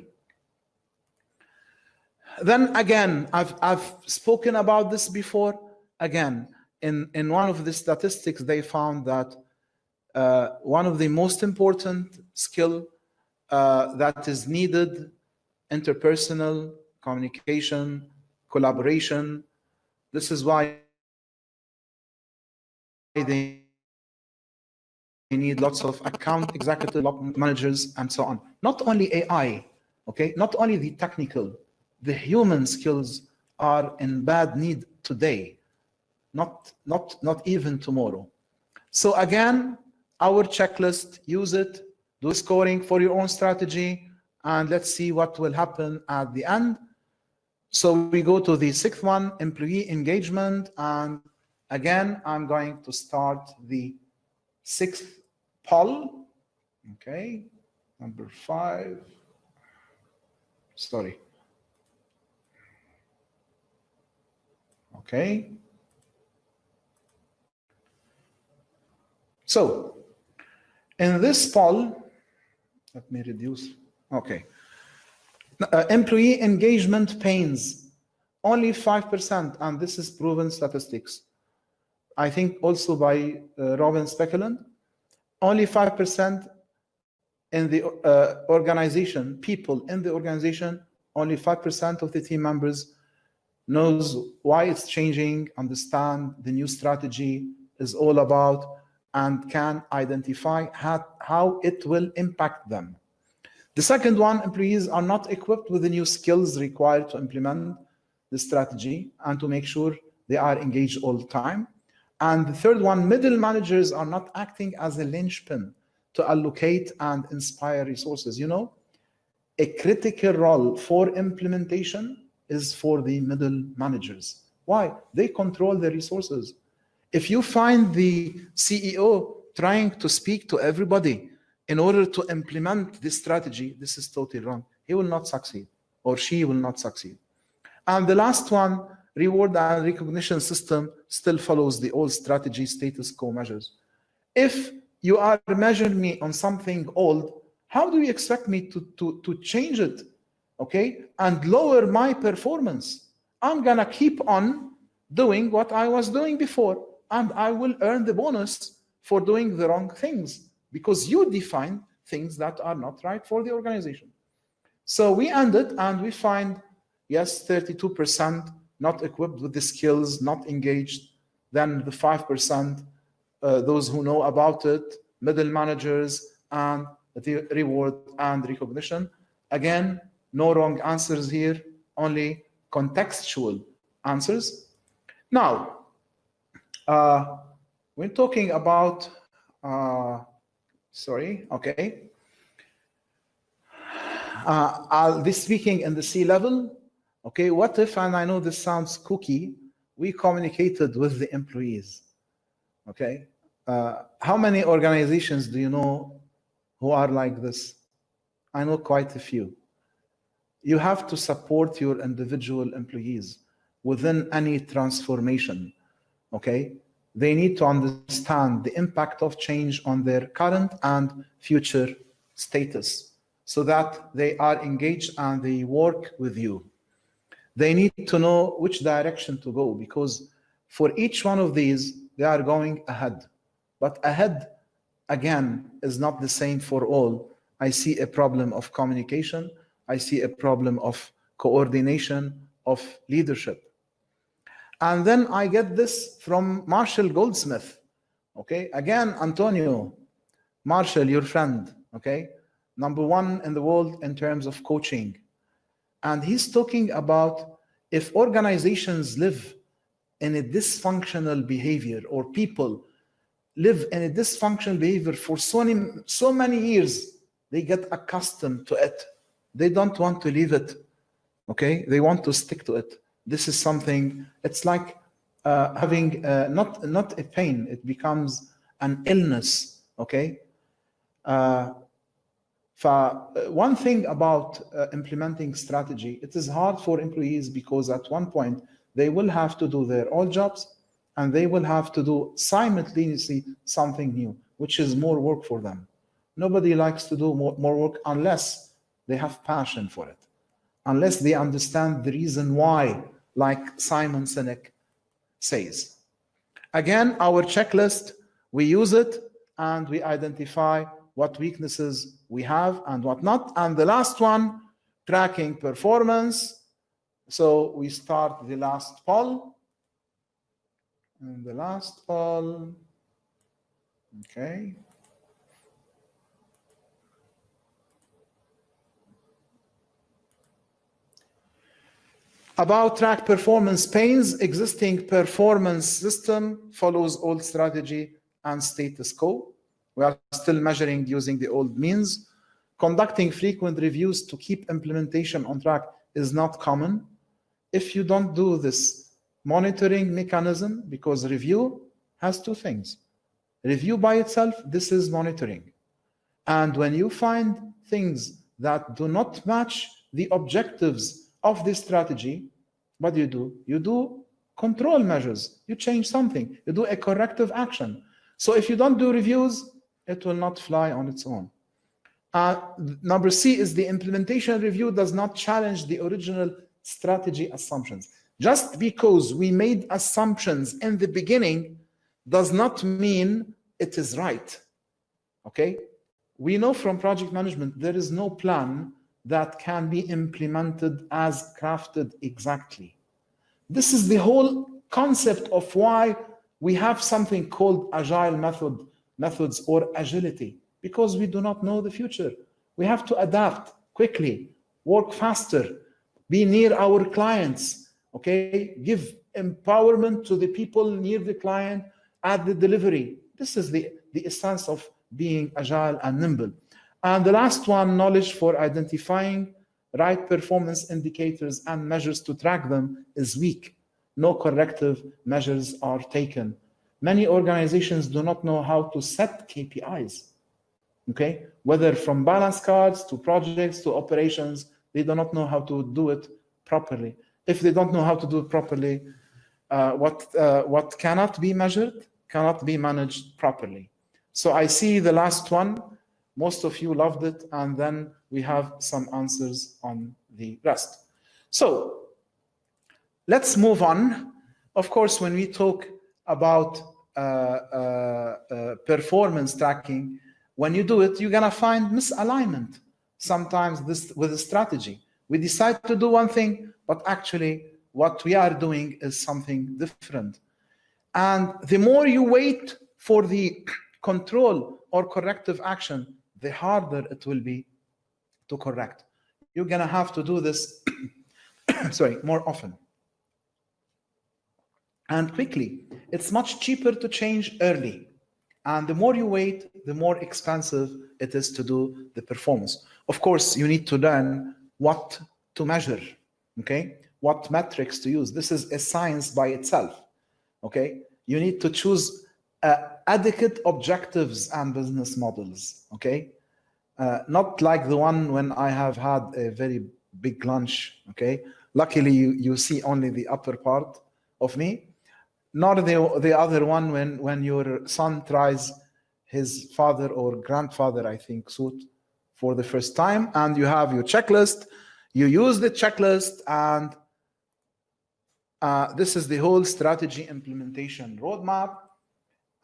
Then again, I've spoken about this before. Again, in one of the statistics, they found that one of the most important skill that is needed, interpersonal communication, collaboration. This is why they need lots of account executive development managers and so on. Not only AI, okay, not only the technical, the human skills are in bad need today, not even tomorrow. So again, our checklist, use it, do scoring for your own strategy, and let's see what will happen at the end. So we go to the sixth one, employee engagement, and again, I'm going to start the sixth poll. Okay, number 5. Sorry. Okay. So in this poll, let me reduce. Okay. Employee engagement pains, only 5%, and this is proven statistics. I think also by Robin Speckland, only 5% in the organization, people in the organization, only 5% of the team members knows why it's changing, understand the new strategy is all about, and can identify how it will impact them. The second one, employees are not equipped with the new skills required to implement the strategy and to make sure they are engaged all the time. And the third one, middle managers are not acting as a linchpin to allocate and inspire resources. You know, a critical role for implementation is for the middle managers. Why? They control the resources. If you find the CEO trying to speak to everybody in order to implement this strategy, this is totally wrong. He will not succeed, or she will not succeed. And the last one, reward and recognition system still follows the old strategy status quo measures. If you are measuring me on something old, how do you expect me to change it, okay, and lower my performance? I'm gonna keep on doing what I was doing before, and I will earn the bonus for doing the wrong things because you define things that are not right for the organization. So we ended and we find, yes, 32% not equipped with the skills, not engaged. Then the 5%, those who know about it, middle managers, and the reward and recognition. Again, no wrong answers here, only contextual answers. Now, when talking about, I'll be speaking in the C-level. Okay, what if, and I know this sounds kooky, we communicated with the employees? Okay, how many organizations do you know who are like this? I know quite a few. You have to support your individual employees within any transformation, okay? They need to understand the impact of change on their current and future status so that they are engaged and they work with you. They need to know which direction to go because for each one of these, they are going ahead. But ahead, again, is not the same for all. I see a problem of communication. I see a problem of coordination, of leadership. And then I get this from Marshall Goldsmith. Okay, again, Antonio, Marshall, your friend, okay, #1 in the world in terms of coaching. And he's talking about if organizations live in a dysfunctional behavior or people live in a dysfunctional behavior for so many years, they get accustomed to it. They don't want to leave it, okay? They want to stick to it. This is something, it's like having not a pain, it becomes an illness, okay? One thing about implementing strategy, it is hard for employees because at one point they will have to do their old jobs and they will have to do simultaneously something new, which is more work for them. Nobody likes to do more work unless they have passion for it, unless they understand the reason why, like Simon Sinek says. Again, our checklist, we use it and we identify what weaknesses we have and what not. And the last one, tracking performance. So we start the last poll. And the last poll, okay. About track performance pains, existing performance system follows old strategy and status quo. We are still measuring using the old means. Conducting frequent reviews to keep implementation on track is not common. If you don't do this monitoring mechanism, because review has two things. Review by itself, this is monitoring. And when you find things that do not match the objectives of this strategy, what do? You do control measures. You change something. You do a corrective action. So if you don't do reviews, it will not fly on its own. Number C is the implementation review does not challenge the original strategy assumptions. Just because we made assumptions in the beginning does not mean it is right. Okay? We know from project management there is no plan that can be implemented as crafted exactly. This is the whole concept of why we have something called agile methods or agility, because we do not know the future. We have to adapt quickly, work faster, be near our clients, okay? Give empowerment to the people near the client at the delivery. This is the essence of being agile and nimble. And the last one, knowledge for identifying right performance indicators and measures to track them is weak. No corrective measures are taken. Many organizations do not know how to set KPIs, okay? Whether from balance cards to projects to operations, they do not know how to do it properly. If they don't know how to do it properly, what cannot be measured cannot be managed properly. So I see the last one. Most of you loved it, and then we have some answers on the rest. So let's move on. Of course, when we talk about performance tracking, when you do it, you're gonna find misalignment. Sometimes this with a strategy. We decide to do one thing, but actually what we are doing is something different. And the more you wait for the control or corrective action, the harder it will be to correct. You're gonna have to do this more often and quickly. It's much cheaper to change early. And the more you wait, the more expensive it is to do the performance. Of course, you need to learn what to measure, okay? What metrics to use. This is a science by itself, okay? You need to choose adequate objectives and business models, okay? Not like the one when I have had a very big lunch, okay? Luckily, you see only the upper part of me. Not the other one when your son tries his father or grandfather, I think, suit for the first time, and you have your checklist. You use the checklist, and this is the whole strategy implementation roadmap.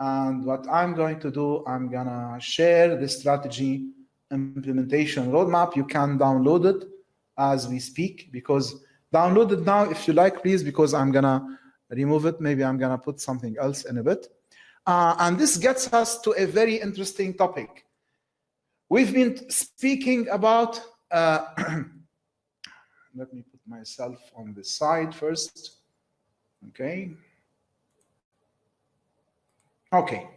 And what I'm going to do, I'm gonna share the strategy implementation roadmap. You can download it as we speak, because download it now if you like, please, because I'm gonna remove it. Maybe I'm gonna put something else in a bit. And this gets us to a very interesting topic. We've been speaking about, let me put myself on the side first, okay. Okay,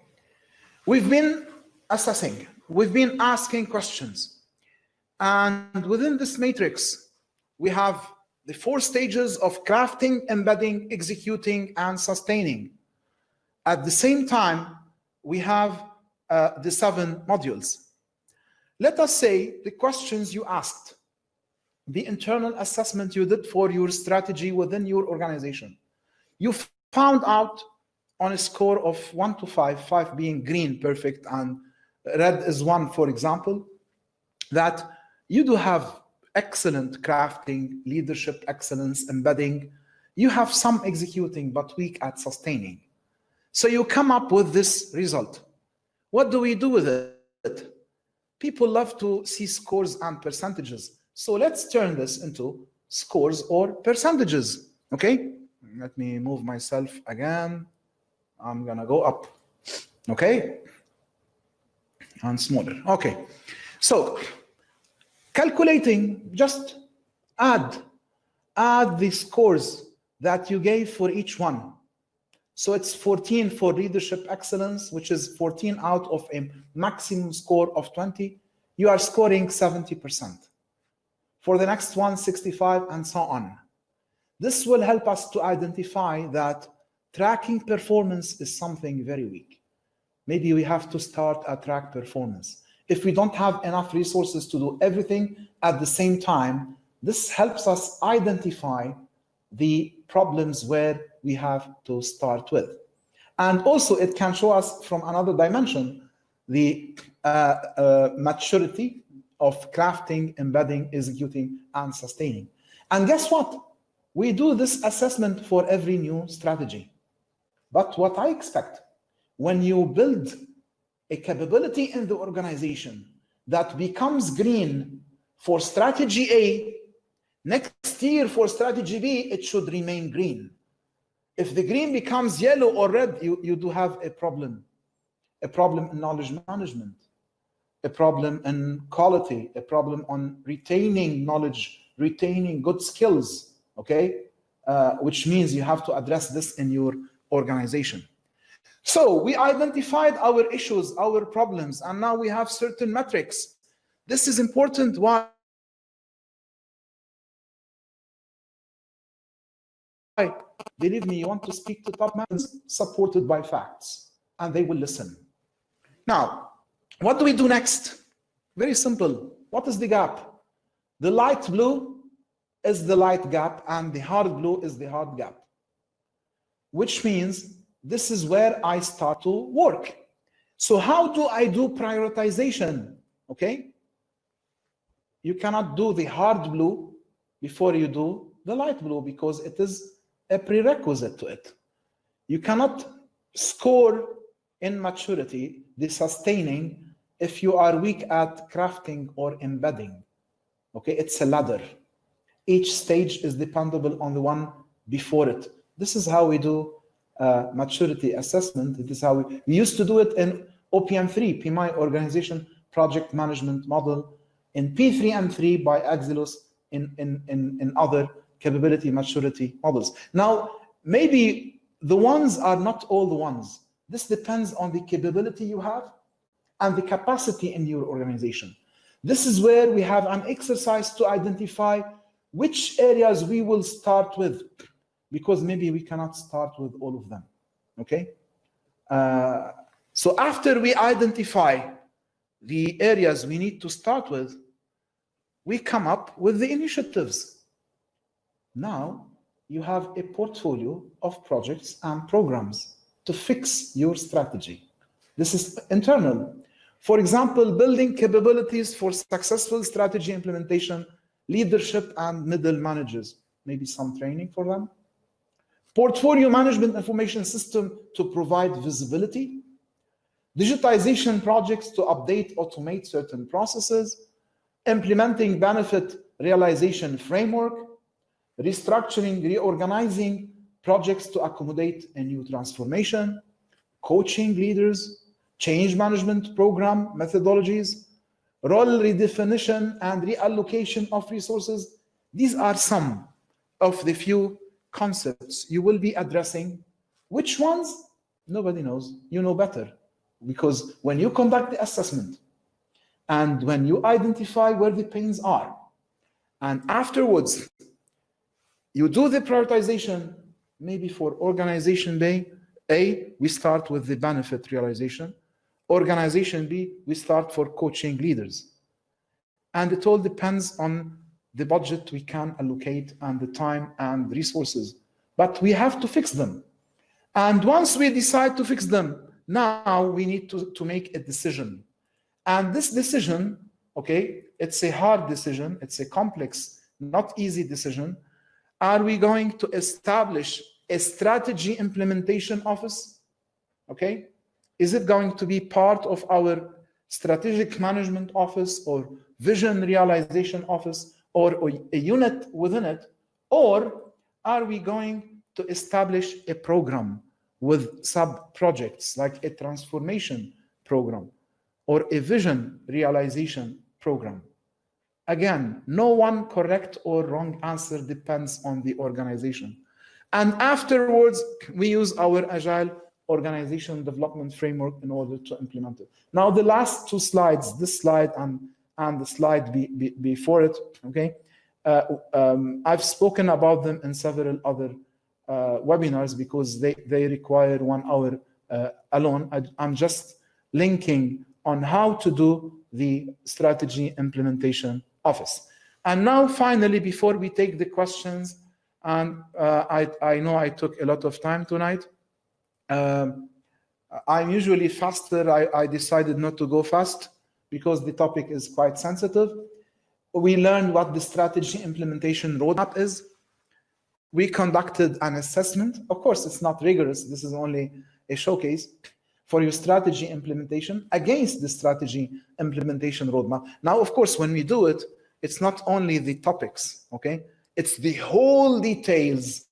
we've been assessing, we've been asking questions. And within this matrix, we have the 4 stages of crafting, embedding, executing, and sustaining. At the same time, we have the 7 modules. Let us say the questions you asked, the internal assessment you did for your strategy within your organization. You found out on a score of 1 to 5, 5 being green, perfect, and red is 1, for example, that you do have excellent crafting, leadership excellence, embedding. You have some executing, but weak at sustaining. So you come up with this result. What do we do with it? People love to see scores and percentages. So let's turn this into scores or percentages, okay? Let me move myself again. I'm gonna go up, okay? And smaller, okay. So calculating, just add the scores that you gave for each one. So it's 14 for leadership excellence, which is 14 out of a maximum score of 20. You are scoring 70%. For the next one, 65, and so on. This will help us to identify that tracking performance is something very weak. Maybe we have to start a track performance. If we don't have enough resources to do everything at the same time, this helps us identify the problems where we have to start with. And also it can show us from another dimension, the maturity of crafting, embedding, executing, and sustaining. And guess what? We do this assessment for every new strategy. But what I expect, when you build a capability in the organization that becomes green for strategy A, next year for strategy B, it should remain green. If the green becomes yellow or red, you do have a problem in knowledge management, a problem in quality, a problem on retaining knowledge, retaining good skills, okay? Which means you have to address this in your organization. So we identified our issues, our problems, and now we have certain metrics. This is important. Why? Believe me, you want to speak to top managers supported by facts, and they will listen. Now, what do we do next? Very simple. What is the gap? The light blue is the light gap, and the hard blue is the hard gap, which means this is where I start to work. So how do I do prioritization? Okay? You cannot do the hard blue before you do the light blue because it is a prerequisite to it. You cannot score in maturity the sustaining if you are weak at crafting or embedding. Okay, it's a ladder. Each stage is dependable on the one before it. This is how we do maturity assessment. It is how we used to do it in OPM3, PMI Organization Project Management Model, in P3 and 3 by Axelos, in other capability maturity models. Now, maybe the ones are not all the ones. This depends on the capability you have and the capacity in your organization. This is where we have an exercise to identify which areas we will start with, because maybe we cannot start with all of them, okay? So after we identify the areas we need to start with, we come up with the initiatives. Now you have a portfolio of projects and programs to fix your strategy. This is internal. For example, building capabilities for successful strategy implementation, leadership and middle managers, maybe some training for them. Portfolio management information system to provide visibility. Digitization projects to update, automate certain processes. Implementing benefit realization framework. Restructuring, reorganizing projects to accommodate a new transformation. Coaching leaders. Change management program methodologies. Role redefinition and reallocation of resources. These are some of the few concepts you will be addressing. Which ones? Nobody knows. You know better. Because when you conduct the assessment And when you identify where the pains are, and afterwards you do the prioritization, maybe for organization A, we start with the benefit realization. Organization B, we start for coaching leaders. And it all depends on the budget we can allocate and the time and resources. But we have to fix them. And once we decide to fix them, now we need to make a decision. And this decision, okay, it's a hard decision, it's a complex, not easy decision. Are we going to establish a strategy implementation office? Okay, is it going to be part of our strategic management office or vision realization office or a unit within it? Or are we going to establish a program with sub-projects like a transformation program or a vision realization program? Again, no one correct or wrong answer, depends on the organization. And afterwards, we use our Agile organization development framework in order to implement it. Now, the last two slides, this slide and the slide before it, okay? I've spoken about them in several other webinars because they require 1 hour alone. I'm just linking on how to do the strategy implementation office. And now, finally, before we take the questions, and I know I took a lot of time tonight. I'm usually faster. I decided not to go fast because the topic is quite sensitive. We learned what the strategy implementation roadmap is. We conducted an assessment. Of course, it's not rigorous. This is only a showcase for your strategy implementation against the strategy implementation roadmap. Now, of course, when we do it, it's not only the topics, okay? It's the whole details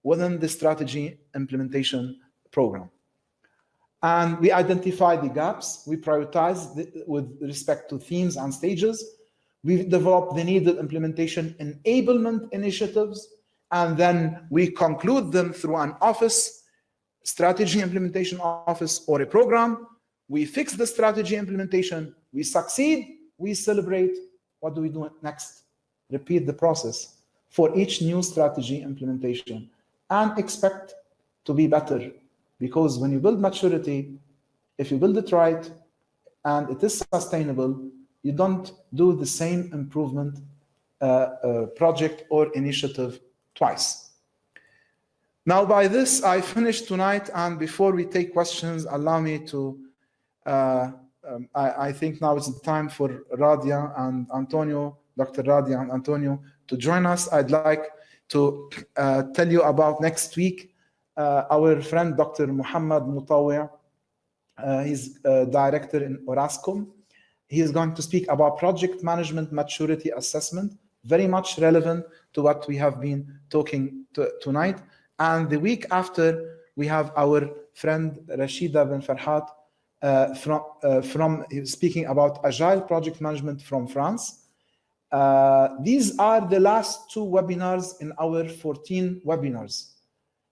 within the strategy implementation program. And we identify the gaps. We prioritize with respect to themes and stages. We develop the needed implementation enablement initiatives, and then we conclude them through an office, strategy implementation office, or a program. We fix the strategy implementation. We succeed. We celebrate. What do we do next? Repeat the process for each new strategy implementation and expect to be better. Because when you build maturity, if you build it right and it is sustainable, you don't do the same improvement project or initiative twice. Now, by this, I finished tonight. And before we take questions, allow me to, I think now is the time for Radia and Antonio, Dr. Radia and Antonio, to join us. I'd like to tell you about next week. Our friend, Dr. Muhammad Mutawia, he's director in Orascom. He is going to speak about project management maturity assessment, very much relevant to what we have been talking tonight. And the week after, we have our friend Rashida bin Farhat from speaking about agile project management from France. These are the last 2 webinars in our 14 webinars.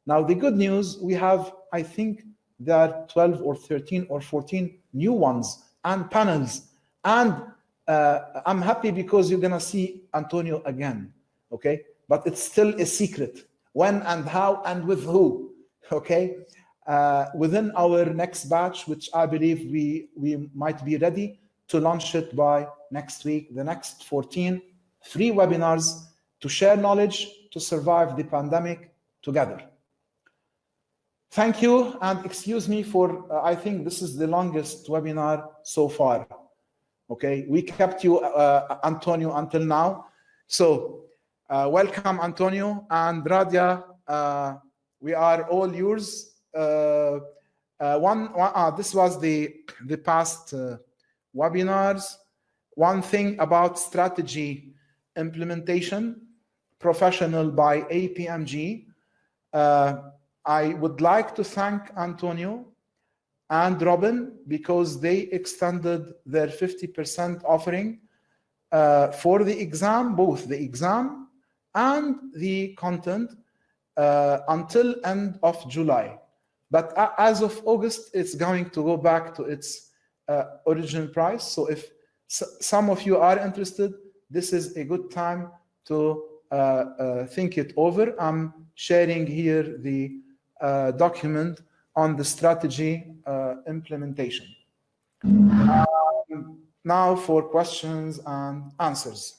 Now, the good news, we have, I think there are 12 or 13 or 14 new ones and panels. And I'm happy because you're going to see Antonio again, okay? But it's still a secret, when and how and with who, okay? Within our next batch, which I believe we might be ready to launch it by next week, the next 14 free webinars to share knowledge, to survive the pandemic together. Thank you, and excuse me for, I think this is the longest webinar so far. Okay, we kept you, Antonio, until now. So welcome, Antonio, and Radia, we are all yours. This was the past webinars. One thing about strategy implementation, professional by APMG. I would like to thank Antonio and Robin because they extended their 50% offering for the exam, both the exam and the content until end of July. But as of August, it's going to go back to its original price. So if some of you are interested, this is a good time to think it over. I'm sharing here the document on the strategy implementation. Now for questions and answers.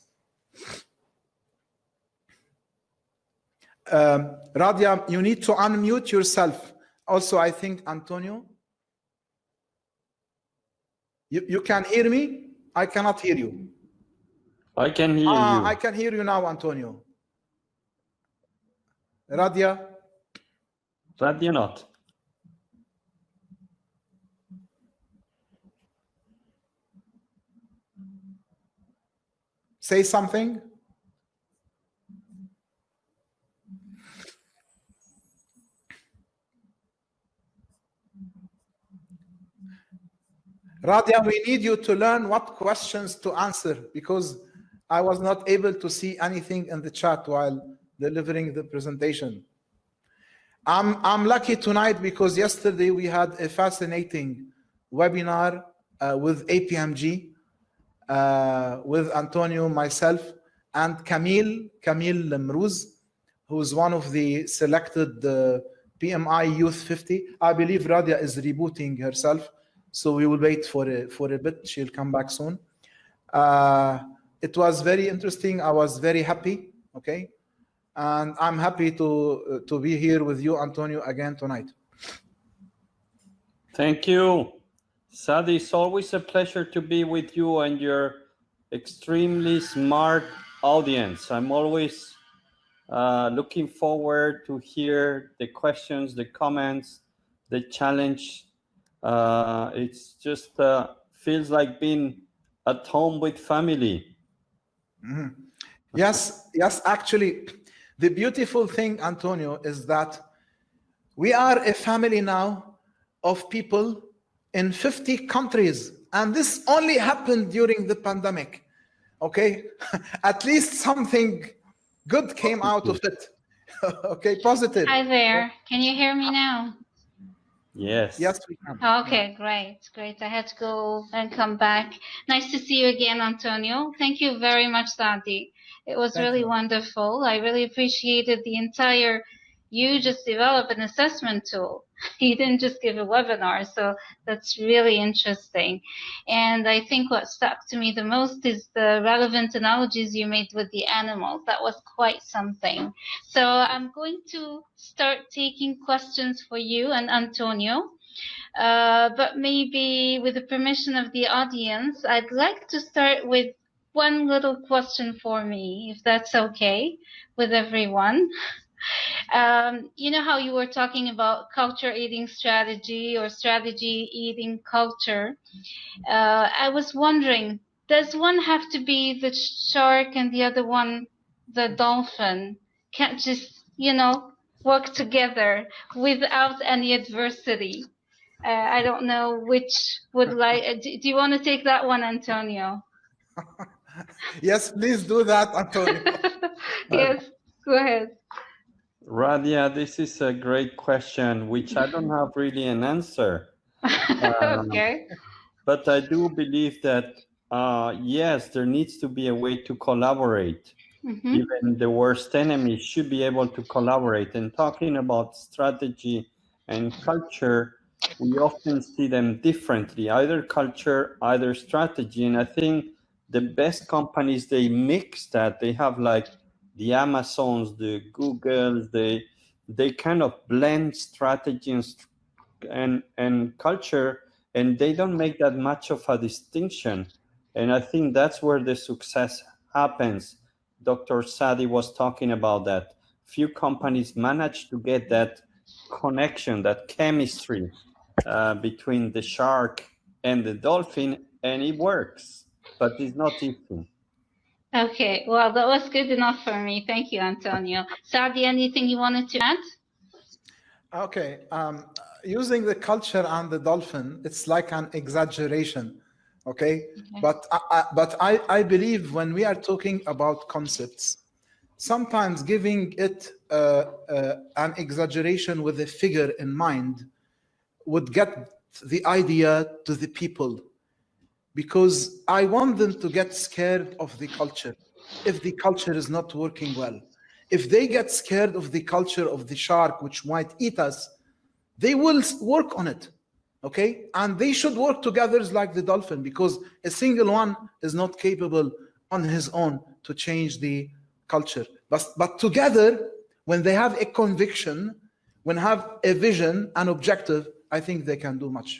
Radia, you need to unmute yourself. Also, I think, Antonio, you can hear me? I cannot hear you. I can hear you. I can hear you now, Antonio. Radia? Radia not. Say something. Radia, we need you to learn what questions to answer, because I was not able to see anything in the chat while delivering the presentation. I'm lucky tonight because yesterday we had a fascinating webinar with APMG, with Antonio, myself, and Camille Mrouz, who's one of the selected PMI Youth 50. I believe Radia is rebooting herself, so we will wait for a bit. She'll come back soon. It was very interesting. I was very happy. Okay, and I'm happy to be here with you, Antonio, again tonight. Thank you, Saadi. It's always a pleasure to be with you and your extremely smart audience. I'm always looking forward to hear the questions, the comments, the challenge. It's just feels like being at home with family. Mm-hmm. Yes, actually, the beautiful thing, Antonio, is that we are a family now of people in 50 countries, and this only happened during the pandemic. Okay, at least something good came out of it. Okay, positive. Hi there. Can you hear me now? Yes. Yes, we can. Okay, great. I had to go and come back. Nice to see you again, Antonio. Thank you very much, Saadi. It was really wonderful. I really appreciated the entire, you just developed an assessment tool. You didn't just give a webinar, so that's really interesting. And I think what stuck to me the most is the relevant analogies you made with the animals. That was quite something. So I'm going to start taking questions for you and Antonio. But maybe with the permission of the audience, I'd like to start with one little question for me, if that's okay with everyone. You know how you were talking about culture eating strategy or strategy eating culture? I was wondering, does one have to be the shark and the other one the dolphin? Can't just, work together without any adversity? I don't know which would like. Do you want to take that one, Antonio? Yes, please do that, Antonio. Yes, go ahead. Radia, this is a great question, which I don't have really an answer. Okay. But I do believe that, yes, there needs to be a way to collaborate. Mm-hmm. Even the worst enemies should be able to collaborate. And talking about strategy and culture, we often see them differently, either culture, either strategy. And I think the best companies, they mix that. They have like the Amazons, the Googles, they kind of blend strategy and culture, and they don't make that much of a distinction. And I think that's where the success happens. Dr. Saadi was talking about that. Few companies manage to get that connection, that chemistry between the shark and the dolphin, and it works, but it's not easy. Okay, well, that was good enough for me. Thank you, Antonio. Saadi, anything you wanted to add? Okay, using the culture and the dolphin, it's like an exaggeration, okay? But I believe when we are talking about concepts, sometimes giving it an exaggeration with a figure in mind would get the idea to the people. because I want them to get scared of the culture if the culture is not working well. If they get scared of the culture of the shark, which might eat us, they will work on it, okay? And they should work together like the dolphin, because a single one is not capable on his own to change the culture. But together, when they have a conviction, when have a vision, an objective, I think they can do much.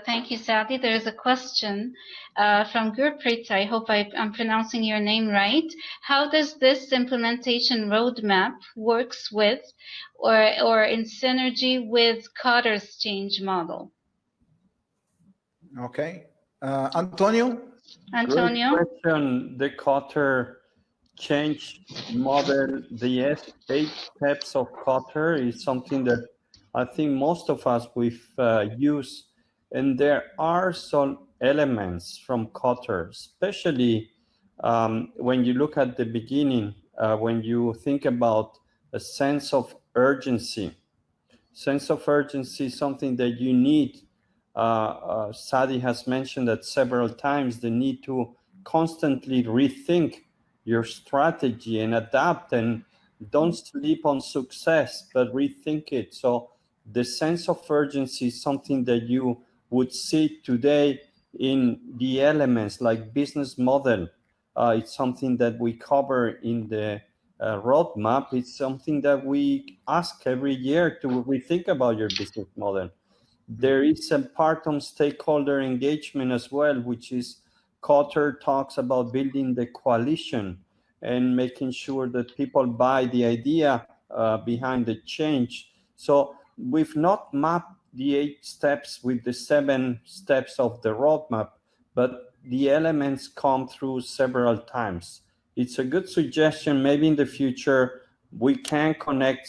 Thank you, Saadi. There is a question from Gurpreet. I hope I'm pronouncing your name right. How does this implementation roadmap works with or in synergy with Cotter's change model? Okay. Antonio? Antonio? Great question. The Cotter change model, the 8 steps of Cotter is something that I think most of us we've used, and there are some elements from Cotter, especially when you look at the beginning, when you think about a sense of urgency. Sense of urgency is something that you need. Saadi has mentioned that several times, the need to constantly rethink your strategy and adapt, and don't sleep on success, but rethink it. So the sense of urgency is something that you would see today in the elements like business model. It's something that we cover in the roadmap. It's something that we ask every year to rethink about your business model. There is a part on stakeholder engagement as well, which is Cotter talks about building the coalition and making sure that people buy the idea behind the change. So we've not mapped the 8 steps with the 7 steps of the roadmap, but the elements come through several times. It's a good suggestion. Maybe in the future we can connect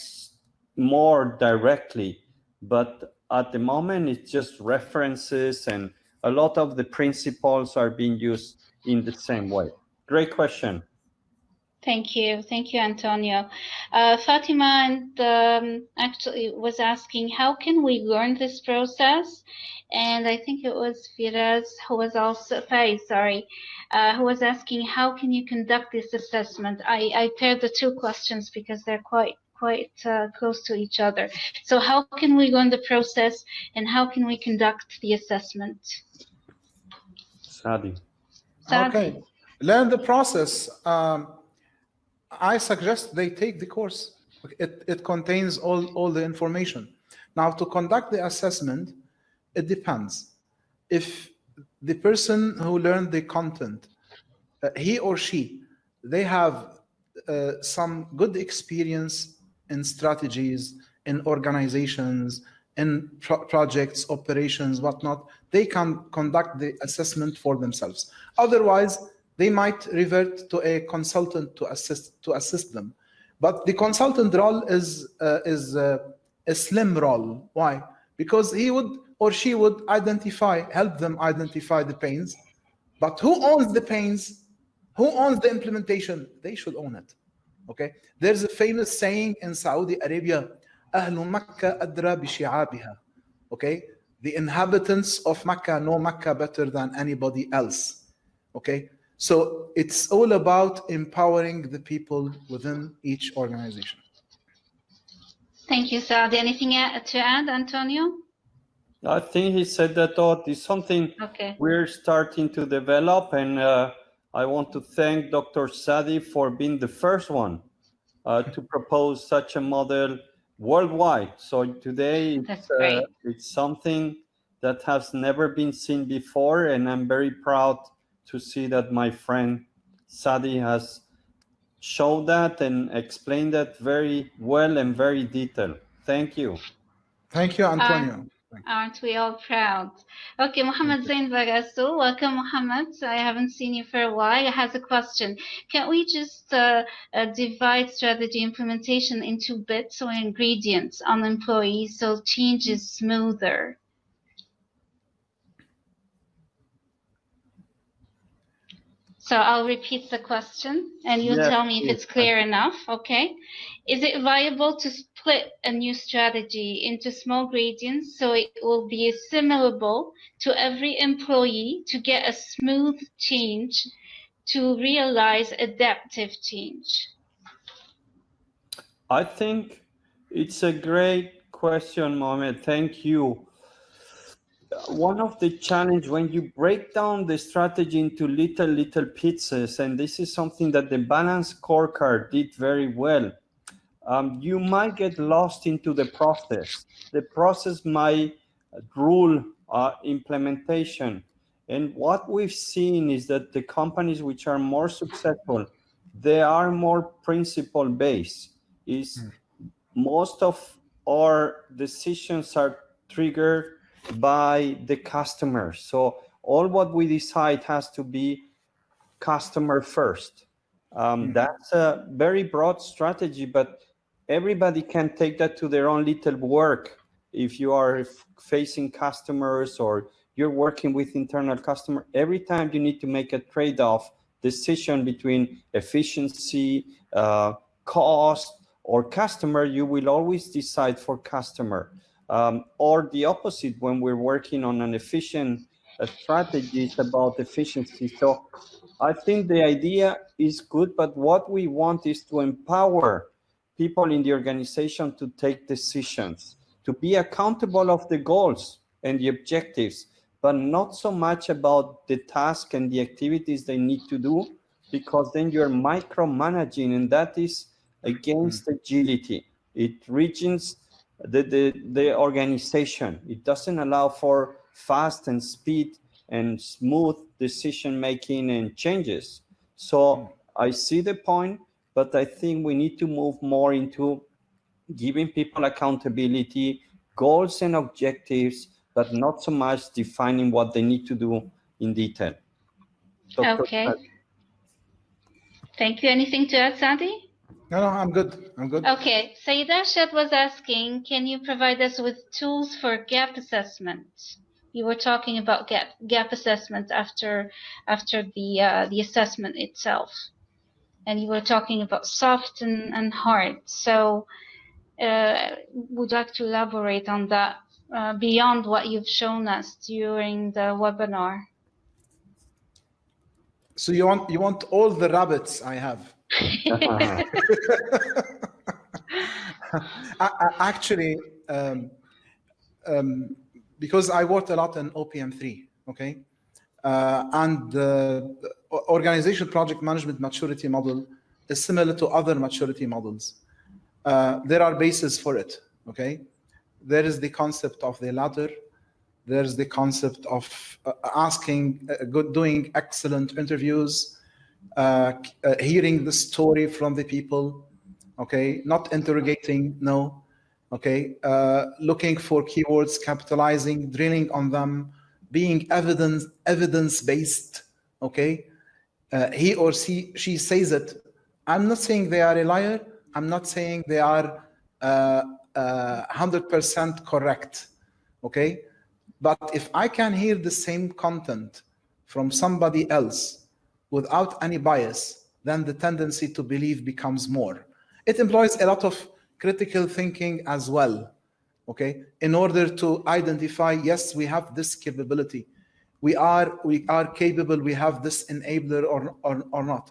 more directly, but at the moment it's just references, and a lot of the principles are being used in the same way. Great question. Thank you, Antonio. Fatima and actually was asking, how can we learn this process? And I think it was Firaz who was also who was asking, how can you conduct this assessment? I paired the 2 questions because they're quite close to each other. So how can we learn the process, and how can we conduct the assessment? Saadi. Okay, learn the process. I suggest they take the course. It contains all the information. Now, to conduct the assessment, it depends. If the person who learned the content, he or she, they have some good experience in strategies, in organizations, in projects, operations, whatnot, they can conduct the assessment for themselves. Otherwise, they might revert to a consultant to assist them. But the consultant role is a slim role. Why? Because he would or she would help them identify the pains. But who owns the pains? Who owns the implementation? They should own it. Okay. There's a famous saying in Saudi Arabia, "Ahlu Makkah adra bi shi'abiha." Okay. The inhabitants of Makkah know Makkah better than anybody else. Okay. So it's all about empowering the people within each organization. Thank you, Saadi. Anything to add, Antonio? I think he said that is something we're starting to develop, and I want to thank Dr. Saadi for being the first one to propose such a model worldwide. So today it's something that has never been seen before, and I'm very proud to see that my friend Saadi has shown that and explained that very well and very detailed. Thank you. Thank you, Antonio. Aren't we all proud? Okay, Mohammed Zain Bagasu, welcome, Mohammed. I haven't seen you for a while. Has a question. Can we just divide strategy implementation into bits or ingredients on employees so change is smoother? So I'll repeat the question and you'll Yes, tell me if please. it's clear enough, okay? Is it viable to split a new strategy into small gradients so it will be assimilable to every employee to get a smooth change to realize adaptive change? I think it's a great question, Mohamed. Thank you. One of the challenge when you break down the strategy into little pieces, and this is something that the Balance Scorecard did very well, you might get lost into the process. The process might rule implementation. And what we've seen is that the companies which are more successful, they are more principle based. Most of our decisions are triggered by the customer. So all what we decide has to be customer first. That's a very broad strategy, but everybody can take that to their own little work. If you are facing customers or you're working with internal customer, every time you need to make a trade-off decision between efficiency, cost, or customer, you will always decide for customer. Or the opposite, when we're working on an efficient strategy, it's about efficiency. So I think the idea is good, but what we want is to empower people in the organization to take decisions, to be accountable of the goals and the objectives, but not so much about the task and the activities they need to do, because then you're micromanaging, and that is against agility. It regions the organization. It doesn't allow for fast and speed and smooth decision making and changes. So I see the point, but I think we need to move more into giving people accountability, goals and objectives, but not so much defining what they need to do in detail. Dr. Okay. Thank you. Anything to add, Saadi? No, I'm good. I'm good. Okay. Saeed Arshad was asking, can you provide us with tools for gap assessment? You were talking about gap assessment after the assessment itself, and you were talking about soft and hard. So, would like to elaborate on that beyond what you've shown us during the webinar. So you want all the rabbits I have? Actually, because I worked a lot in OPM3, okay, and the organization project management maturity model is similar to other maturity models. There are bases for it, okay. There is the concept of the ladder. There's the concept of asking, doing excellent interviews, hearing the story from the people, okay, not interrogating, no, okay, looking for keywords, capitalizing, drilling on them, being evidence-based, okay. He or she says it. I'm not saying they are a liar. I'm not saying they are 100% correct, okay. But if I can hear the same content from somebody else without any bias, then the tendency to believe becomes more. It employs a lot of critical thinking as well, okay, in order to identify, yes, we have this capability. We are capable, we have this enabler or not.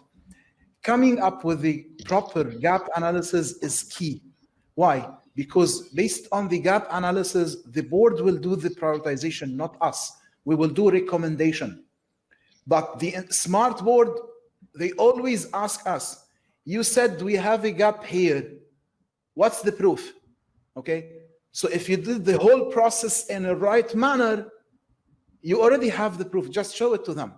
Coming up with the proper gap analysis is key. Why? Because based on the gap analysis, the board will do the prioritization, not us. We will do recommendation. But the smart board, they always ask us, you said we have a gap here. What's the proof? Okay. So if you did the whole process in a right manner, you already have the proof. Just show it to them.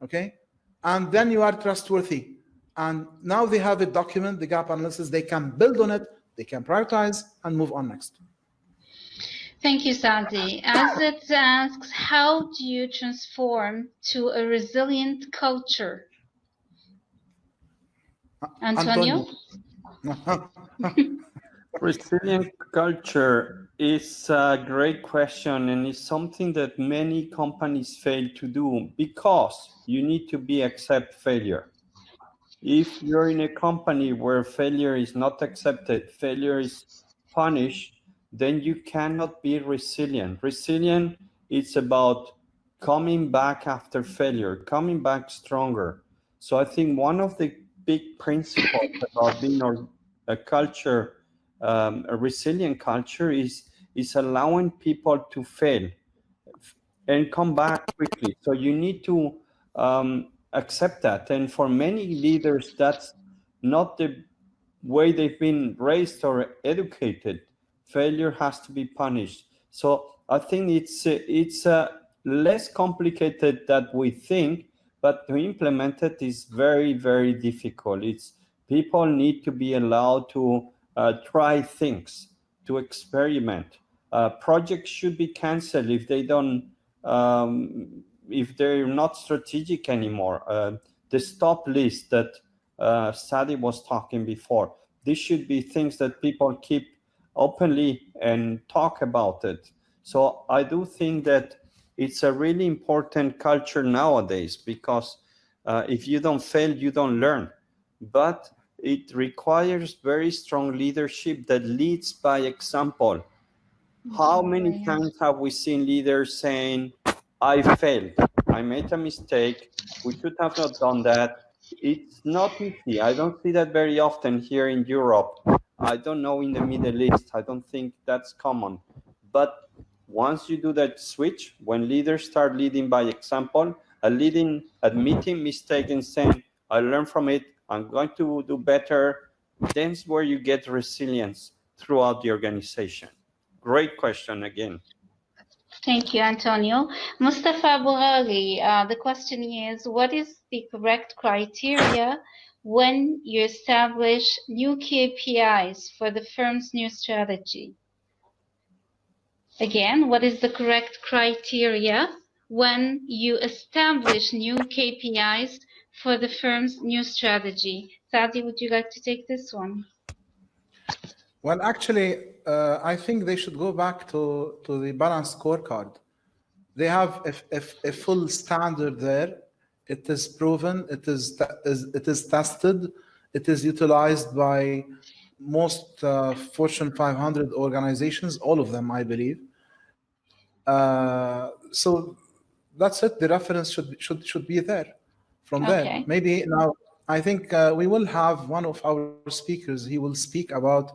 Okay. And then you are trustworthy. And now they have a document, the gap analysis, they can build on it. They can prioritize and move on next. Thank you, Saadi. As it asks, how do you transform to a resilient culture? Antonio? Resilient culture is a great question, and it's something that many companies fail to do because you need to accept failure. If you're in a company where failure is not accepted, failure is punished, then you cannot be resilient. Resilient is about coming back after failure, coming back stronger. So I think one of the big principles about being a culture, a resilient culture, is allowing people to fail and come back quickly. So you need to accept that. And for many leaders, that's not the way they've been raised or educated. Failure has to be punished. So I think it's less complicated than we think, but to implement it is very, very difficult. It's people need to be allowed to try things, to experiment. Projects should be canceled if they don't, if they're not strategic anymore. The stop list that Saadi was talking before, this should be things that people keep openly and talk about it. So I do think that it's a really important culture nowadays, because if you don't fail, you don't learn. But it requires very strong leadership that leads by example. How many times have we seen leaders saying, I failed, I made a mistake, we should have not done that? It's not easy. I don't see that very often here in Europe. I don't know in the Middle East. I don't think that's common. But once you do that switch, when leaders start leading by example, admitting mistake and saying, I learned from it, I'm going to do better, that's where you get resilience throughout the organization. Great question again. Thank you, Antonio. Mustafa Buhari, the question is, what is the correct criteria when you establish new KPIs for the firm's new strategy? Again, what is the correct criteria when you establish new KPIs for the firm's new strategy? Saadi, would you like to take this one? Well, actually, I think they should go back to the balanced scorecard. They have a full standard there. It is proven. It is tested. It is utilized by most Fortune 500 organizations, all of them, I believe. So that's it. The reference should be there. From there, maybe now I think we will have one of our speakers. He will speak about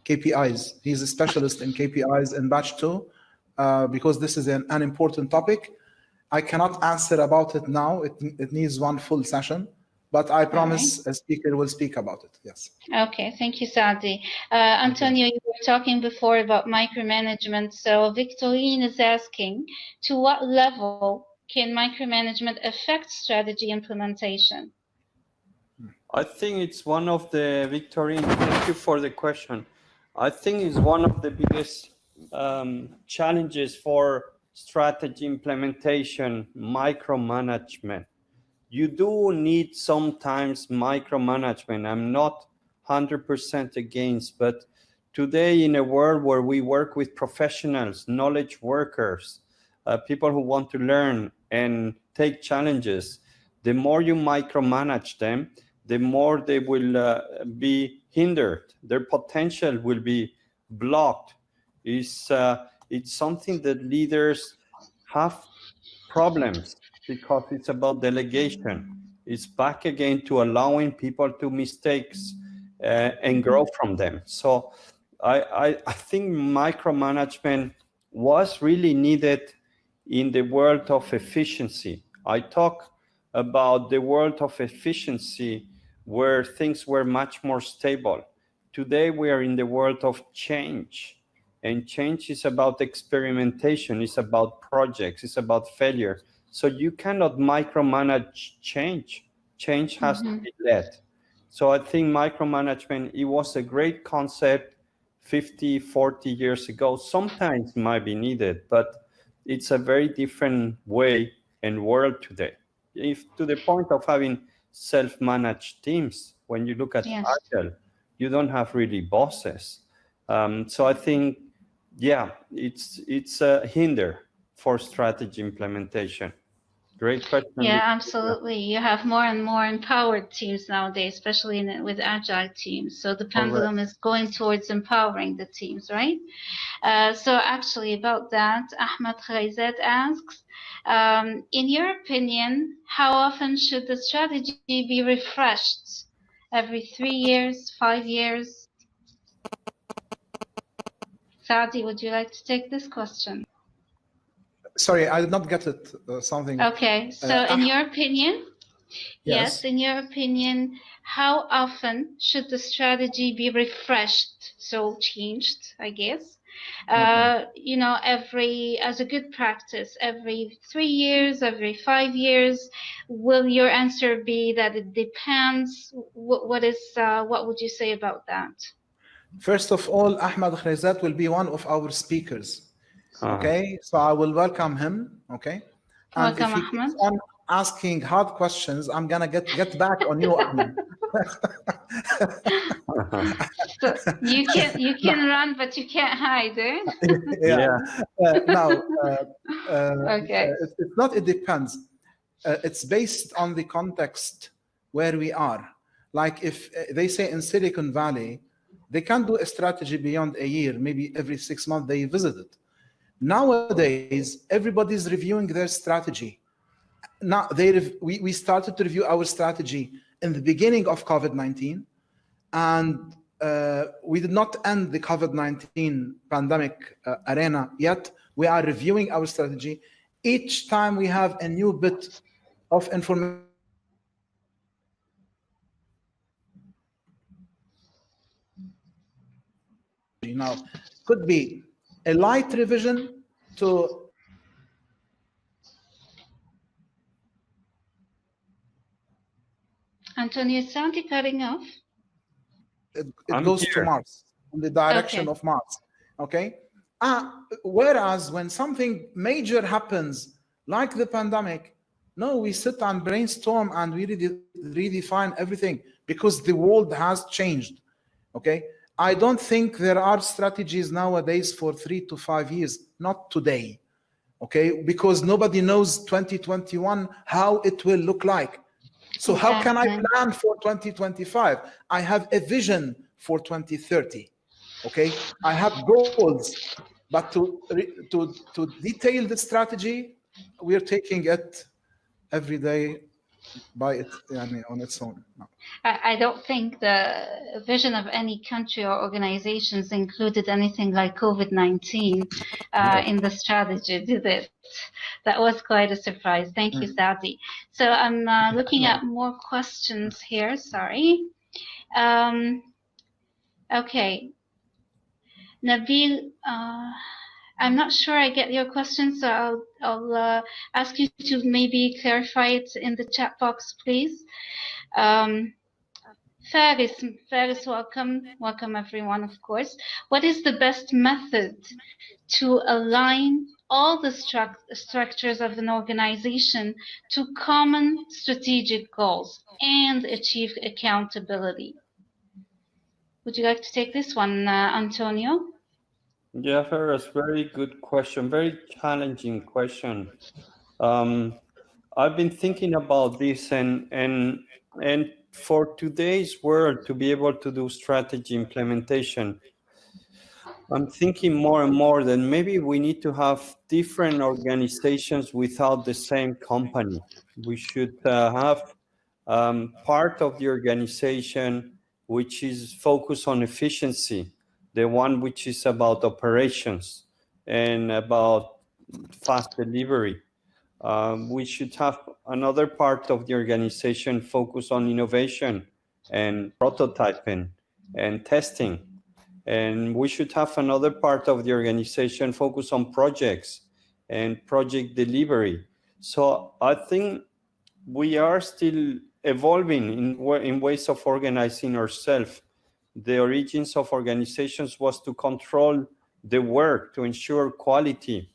KPIs. He's a specialist in KPIs in batch 2 because this is an important topic. I cannot answer about it now. It needs one full session, but I promise a speaker will speak about it. Yes. Okay, thank you, Saadi. Antonio, you were talking before about micromanagement. So Victorine is asking, to what level can micromanagement affect strategy implementation? I think it's one of the, Victorine, thank you for the question. I think it's one of the biggest challenges for strategy implementation, micromanagement. You do need sometimes micromanagement. I'm not 100% against, but today in a world where we work with professionals, knowledge workers, people who want to learn and take challenges, the more you micromanage them, the more they will be hindered. Their potential will be blocked. It's something that leaders have problems because it's about delegation. It's back again to allowing people to mistakes and grow from them. So I think micromanagement was really needed in the world of efficiency. I talk about the world of efficiency where things were much more stable. Today we are in the world of change, and change is about experimentation, it's about projects, it's about failure. So you cannot micromanage change. Change has to be led. So I think micromanagement, it was a great concept 50, 40 years ago. Sometimes might be needed, but it's a very different way and world today. If to the point of having self-managed teams, when you look at Agile, you don't have really bosses. So I think, yeah, it's a hinder for strategy implementation. Great question. Yeah, absolutely. You have more and more empowered teams nowadays, especially with agile teams. So the pendulum is going towards empowering the teams, right? So actually about that, Ahmed Khaizat asks, in your opinion, how often should the strategy be refreshed? Every 3 years, 5 years? Saadi, would you like to take this question? Sorry, I did not get it. Something. Okay, so in your opinion, yes, in your opinion, how often should the strategy be refreshed? So changed, I guess. You know, as a good practice, every 3 years, every 5 years. Will your answer be that it depends? What would you say about that? First of all, Ahmed Khaizat will be one of our speakers. Okay, so I will welcome him. Okay, and Welcome, if he Ahmed. keeps on asking hard questions, I'm gonna get back on you, Ahmed. So you can run, but you can't hide, eh? Yeah. Now, Okay. it's not. It depends. It's based on the context where we are. Like if they say in Silicon Valley, they can't do a strategy beyond a year. Maybe every 6 months they visit it. Nowadays, everybody's reviewing their strategy. Now we started to review our strategy in the beginning of COVID-19, and we did not end the COVID-19 pandemic arena yet. We are reviewing our strategy. Each time we have a new bit of information. Now, could be a light revision to Antonio, is sound cutting off? It goes here. to Mars, in the direction of Mars. Okay. Whereas when something major happens, like the pandemic, no, we sit and brainstorm and we redefine everything because the world has changed. Okay. I don't think there are strategies nowadays for 3 to 5 years, not today. Okay, because nobody knows 2021 how it will look like. So how can I plan for 2025? I have a vision for 2030. Okay, I have goals, but to detail the strategy, we are taking it every day by it, I mean, on its own. No. I don't think the vision of any country or organizations included anything like COVID-19 in the strategy, did it? That was quite a surprise. Thank you, Saadi. So I'm looking at more questions here. Sorry. Okay. Nabil, I'm not sure I get your question, so I'll ask you to maybe clarify it in the chat box, please. Faris, welcome everyone, of course. What is the best method to align all the structures of an organization to common strategic goals and achieve accountability? Would you like to take this one, Antonio? Yeah, Faris, very good question, very challenging question. I've been thinking about this, and for today's world, to be able to do strategy implementation, I'm thinking more and more that maybe we need to have different organizations without the same company. We should have part of the organization which is focused on efficiency, the one which is about operations and about fast delivery. We should have another part of the organization focused on innovation and prototyping and testing. And we should have another part of the organization focused on projects and project delivery. So I think we are still evolving in ways of organizing ourselves. The origins of organizations was to control the work, to ensure quality,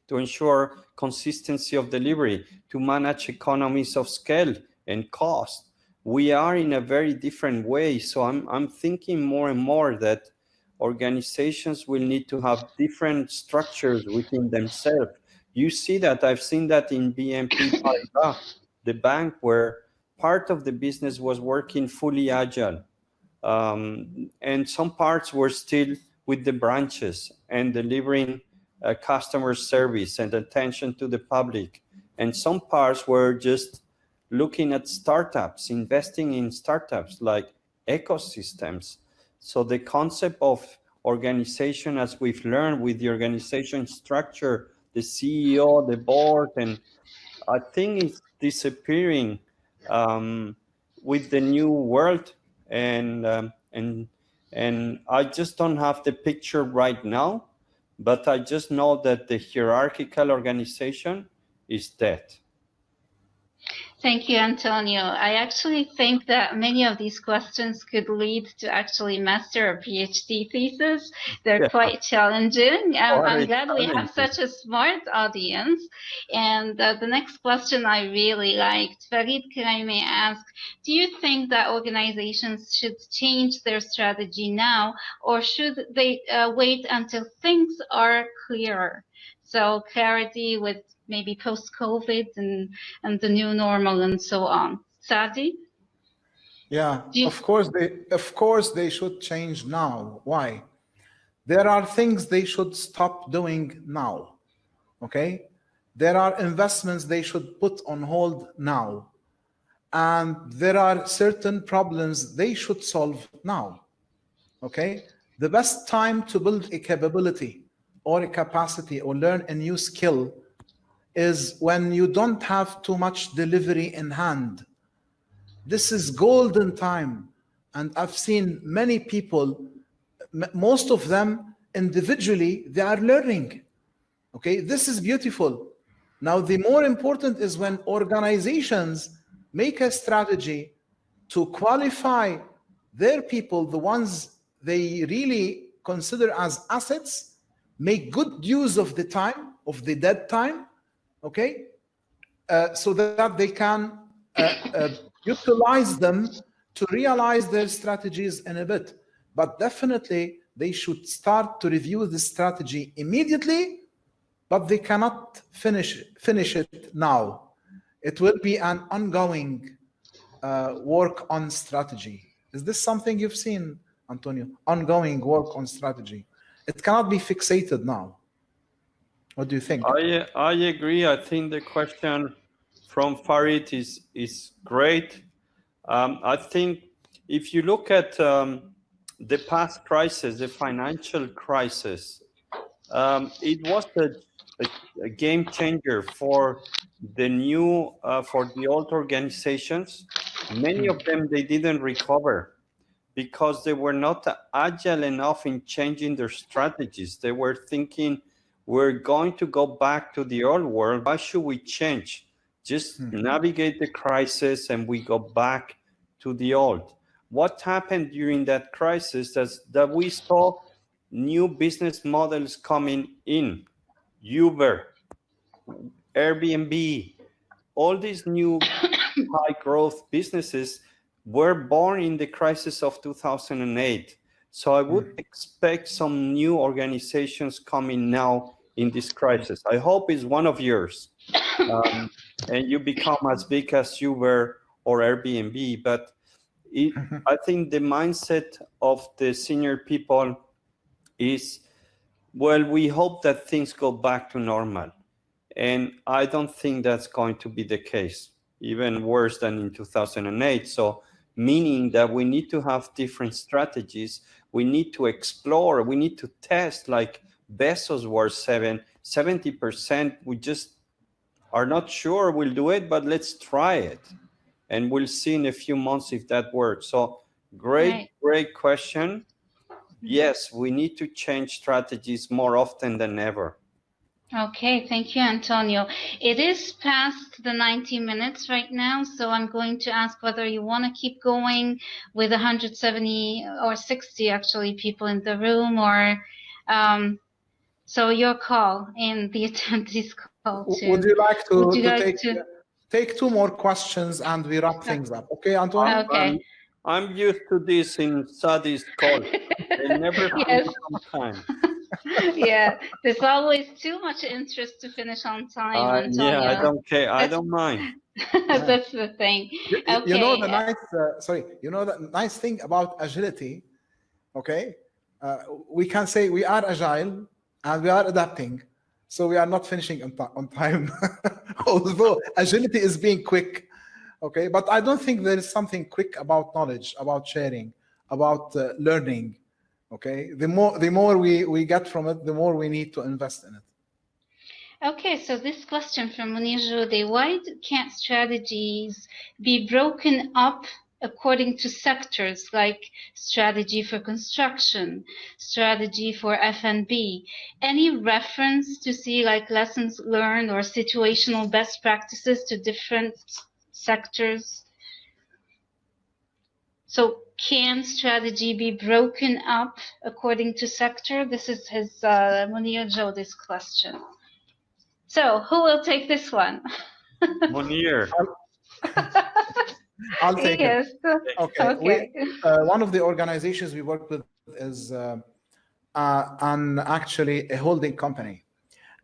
to ensure consistency of delivery, to manage economies of scale and cost. We are in a very different way. So I'm thinking more and more that organizations will need to have different structures within themselves. You see that, I've seen that in BNP Paribas, the bank, where part of the business was working fully agile. And some parts were still with the branches and delivering customer service and attention to the public. And some parts were just looking at startups, investing in startups like ecosystems. So the concept of organization, as we've learned with the organization structure, the CEO, the board, and I think it's disappearing with the new world. And I just don't have the picture right now, but I just know that the hierarchical organization is dead. Thank you, Antonio. I actually think that many of these questions could lead to actually master or PhD thesis. They're quite challenging. I'm glad we have such a smart audience. And the next question I really liked, Farid Karaimi asked, do you think that organizations should change their strategy now, or should they wait until things are clearer? So clarity with maybe post-COVID and the new normal and so on. Saadi? Yeah, of course they should change now. Why? There are things they should stop doing now. Okay? There are investments they should put on hold now. And there are certain problems they should solve now. Okay? The best time to build a capability or a capacity or learn a new skill is when you don't have too much delivery in hand. This is golden time. And I've seen many people, most of them individually, they are learning. Okay, this is beautiful. Now, the more important is when organizations make a strategy to qualify their people, the ones they really consider as assets, make good use of the time, of the dead time, okay, so that they can utilize them to realize their strategies in a bit. But definitely, they should start to review the strategy immediately, but they cannot finish it now. It will be an ongoing work on strategy. Is this something you've seen, Antonio? Ongoing work on strategy. It cannot be fixated now. What do you think? I agree. I think the question from Farid is great. I think if you look at the past crisis, the financial crisis, it was a game changer for the new, for the old organizations. Many of them, they didn't recover because they were not agile enough in changing their strategies. They were thinking, we're going to go back to the old world. Why should we change? Just navigate the crisis and we go back to the old. What happened during that crisis is that we saw new business models coming in. Uber, Airbnb, all these new high growth businesses were born in the crisis of 2008. So I would expect some new organizations coming now in this crisis. I hope it's one of yours and you become as big as Uber or Airbnb. But I think the mindset of the senior people is, well, we hope that things go back to normal. And I don't think that's going to be the case, even worse than in 2008. So meaning that we need to have different strategies. We need to explore. We need to test, like Bezos was 70%. We just are not sure we'll do it, but let's try it. And we'll see in a few months if that works. So great question. Yes, we need to change strategies more often than ever. Okay, thank you, Antonio. It is past the 90 minutes right now, so I'm going to ask whether you want to keep going with 170 or 60 actually people in the room, or so your call and the attendees call too. Would you like to take two more questions and we wrap things up? Okay, Antonio? Okay. I'm used to this in Saadi's calls. They never Yes. finish on time. Yeah, there's always too much interest to finish on time, Antonio. Yeah, I don't care. I don't mind. That's the thing. Okay. You know the nice, you know the nice thing about agility, okay? We can say we are agile and we are adapting. So we are not finishing on time, although agility is being quick, okay? But I don't think there is something quick about knowledge, about sharing, about learning, okay? The more we get from it, the more we need to invest in it. Okay, so this question from Munir Jode, why can't strategies be broken up according to sectors, like strategy for construction, strategy for F&B? Any reference to see like lessons learned or situational best practices to different sectors? So can strategy be broken up according to sector? This is his Munir Jode's question. So who will take this one? Munir. I'll take yes. it. Okay. One of the organizations we work with is actually a holding company.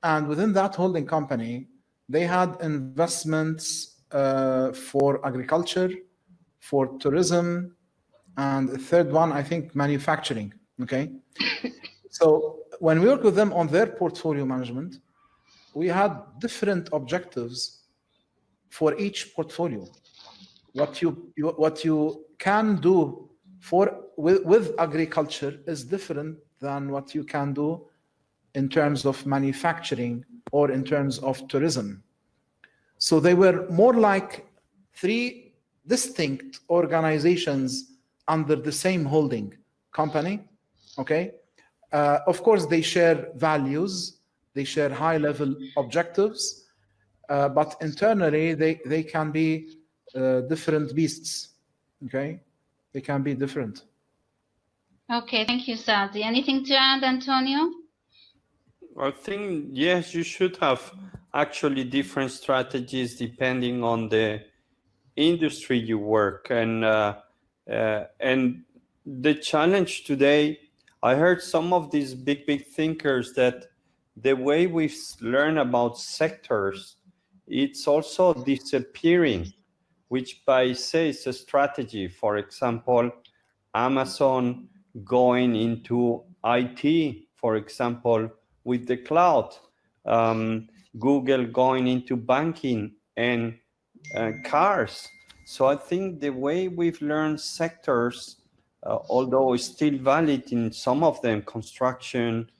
And within that holding company, they had investments for agriculture, for tourism, and the third one, I think, manufacturing. Okay. So when we work with them on their portfolio management, we had different objectives for each portfolio. What you can do with agriculture is different than what you can do in terms of manufacturing or in terms of tourism. So they were more like three distinct organizations under the same holding company. Okay. Of course, they share values. They share high-level objectives, but internally they can be different beasts. Okay, they can be different. Okay, thank you, Saadi. Anything to add, Antonio? I think yes, you should have actually different strategies depending on the industry you work, and the challenge today. I heard some of these big thinkers that the way we learn about sectors, it's also disappearing, which by say is a strategy. For example, Amazon going into IT, for example, with the cloud, Google going into banking and cars. So I think the way we've learned sectors, although it's still valid in some of them, construction,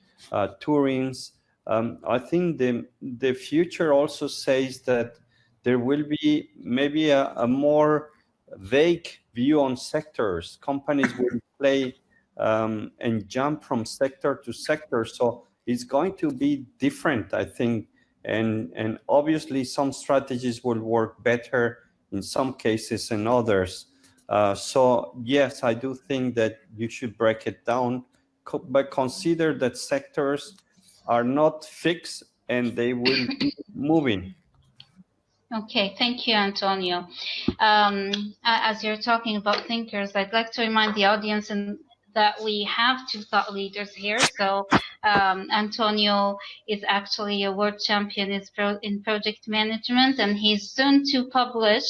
tourism, I think the future also says that there will be maybe a more vague view on sectors. Companies will play and jump from sector to sector. So it's going to be different, I think. And obviously some strategies will work better in some cases than others. So yes, I do think that you should break it down, but consider that sectors are not fixed and they will be moving. Okay, thank you, Antonio. As you're talking about thinkers, I'd like to remind the audience that we have two thought leaders here. So Antonio is actually a world champion in project management, and he's soon to publish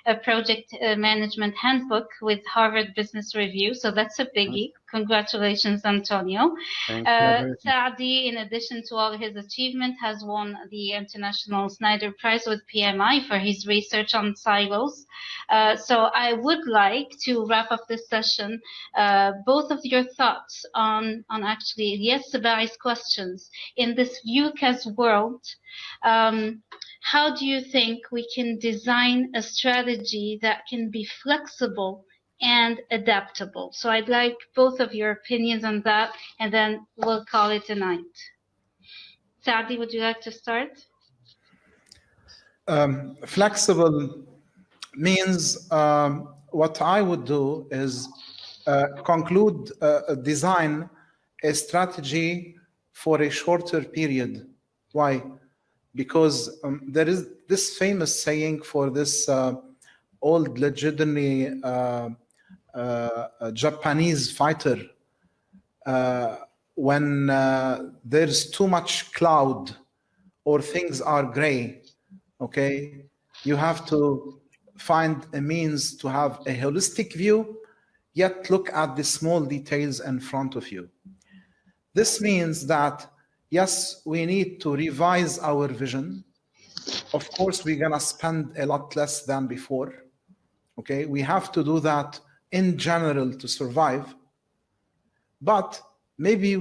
a project management handbook with Harvard Business Review. So that's a biggie. Congratulations, Antonio. Saadi, in addition to all his achievement, has won the International Snyder Prize with PMI for his research on silos. So I would like to wrap up this session. Both of your thoughts on actually, yes, Sabai's questions. In this VUCAS world, how do you think we can design a strategy that can be flexible and adaptable? So I'd like both of your opinions on that, and then we'll call it a night. Saadi, would you like to start? Flexible means what I would do is design a strategy for a shorter period. Why? Because there is this famous saying for this old legendary a Japanese fighter, when there's too much cloud or things are gray, okay, you have to find a means to have a holistic view, yet look at the small details in front of you. This means that, yes, we need to revise our vision. Of course, we're gonna spend a lot less than before. Okay, we have to do that in general to survive. But maybe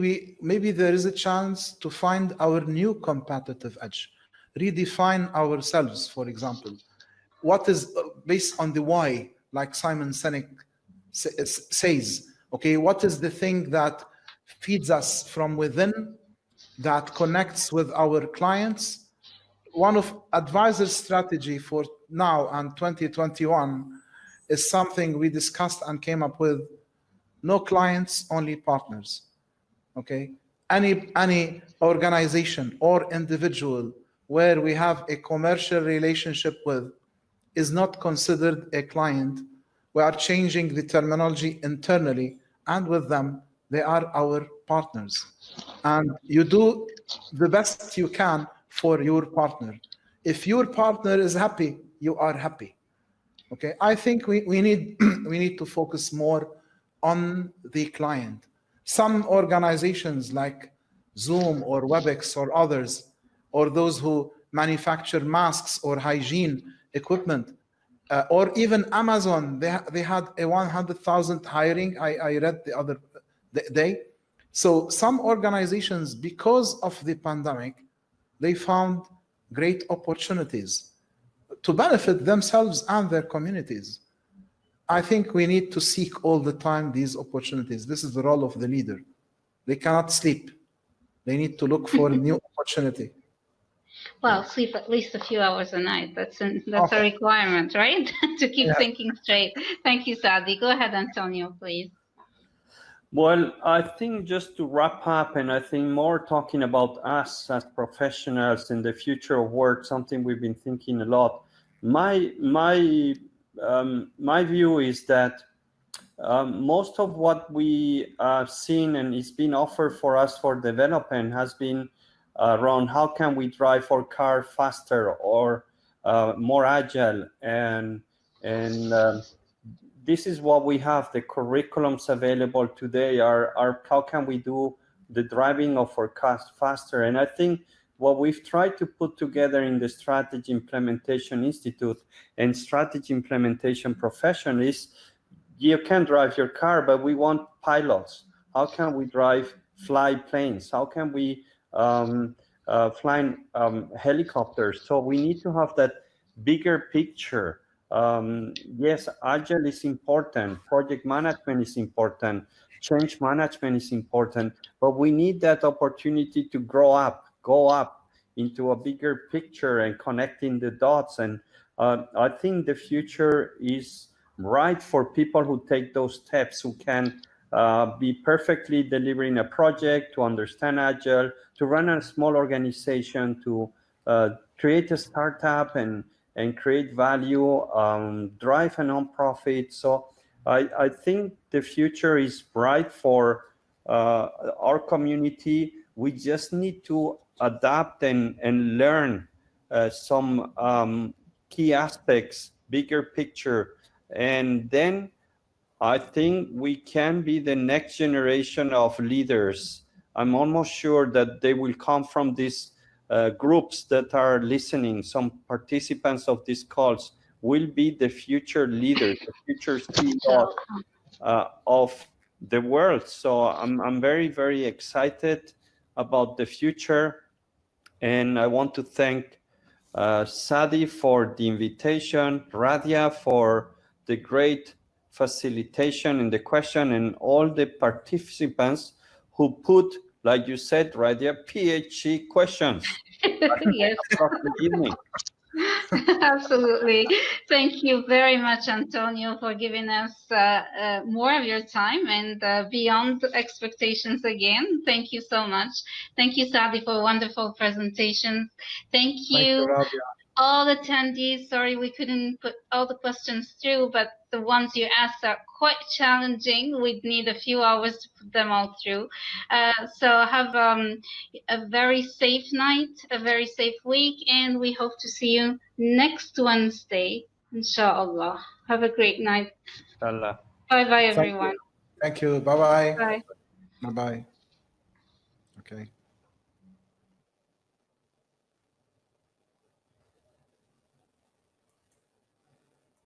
there is a chance to find our new competitive edge, redefine ourselves, for example. What is based on the why, like Simon Sinek says, okay, what is the thing that feeds us from within, that connects with our clients? One of advisors' strategy for now and 2021 is something we discussed and came up with: no clients, only partners. Okay, any organization or individual where we have a commercial relationship with is not considered a client. We are changing the terminology internally, and with them, they are our partners. And you do the best you can for your partner. If your partner is happy, you are happy. Okay, I think we need we need to focus more on the client. Some organizations like Zoom or WebEx or others, or those who manufacture masks or hygiene equipment, or even Amazon, they had a 100,000 hiring, I read the other day. So some organizations, because of the pandemic, they found great opportunities to benefit themselves and their communities. I think we need to seek all the time these opportunities. This is the role of the leader. They cannot sleep. They need to look for a new opportunity. Well, sleep at least a few hours a night. That's a requirement, right? To keep thinking straight. Thank you, Saadi. Go ahead, Antonio, please. Well, I think just to wrap up, and I think more talking about us as professionals in the future of work, something we've been thinking a lot. My view is that most of what we have seen and is being offered for us for development has been around how can we drive our car faster or more agile, and this is what we have. The curriculums available today are how can we do the driving of our cars faster. And I think what we've tried to put together in the Strategy Implementation Institute and Strategy Implementation Profession is, you can drive your car, but we want pilots. How can we fly planes? How can we fly helicopters? So we need to have that bigger picture. Yes, agile is important, project management is important, change management is important, but we need that opportunity to go up into a bigger picture and connecting the dots. And I think the future is right for people who take those steps, who can be perfectly delivering a project, to understand agile, to run a small organization, to create a startup and create value, drive a nonprofit. So I think the future is bright for our community. We just need to adapt and learn some key aspects, bigger picture. And then I think we can be the next generation of leaders. I'm almost sure that they will come from these groups that are listening. Some participants of these calls will be the future leaders, the future CEOs of the world. So I'm very, very excited about the future. And I want to thank Saadi for the invitation, Radia for the great facilitation in the question, and all the participants who put, like you said, Radia, PhD questions. Yes. Absolutely. Thank you very much, Antonio, for giving us more of your time and beyond expectations again. Thank you so much. Thank you, Saadi, for wonderful presentations. Thank you, all attendees. Sorry we couldn't put all the questions through, but the ones you asked are quite challenging. We'd need a few hours to put them all through. So have a very safe night, a very safe week, and we hope to see you next Wednesday, inshallah. Have a great night. Inshallah. Bye-bye, everyone. Thank you. Bye-bye. Bye. Bye-bye. Okay.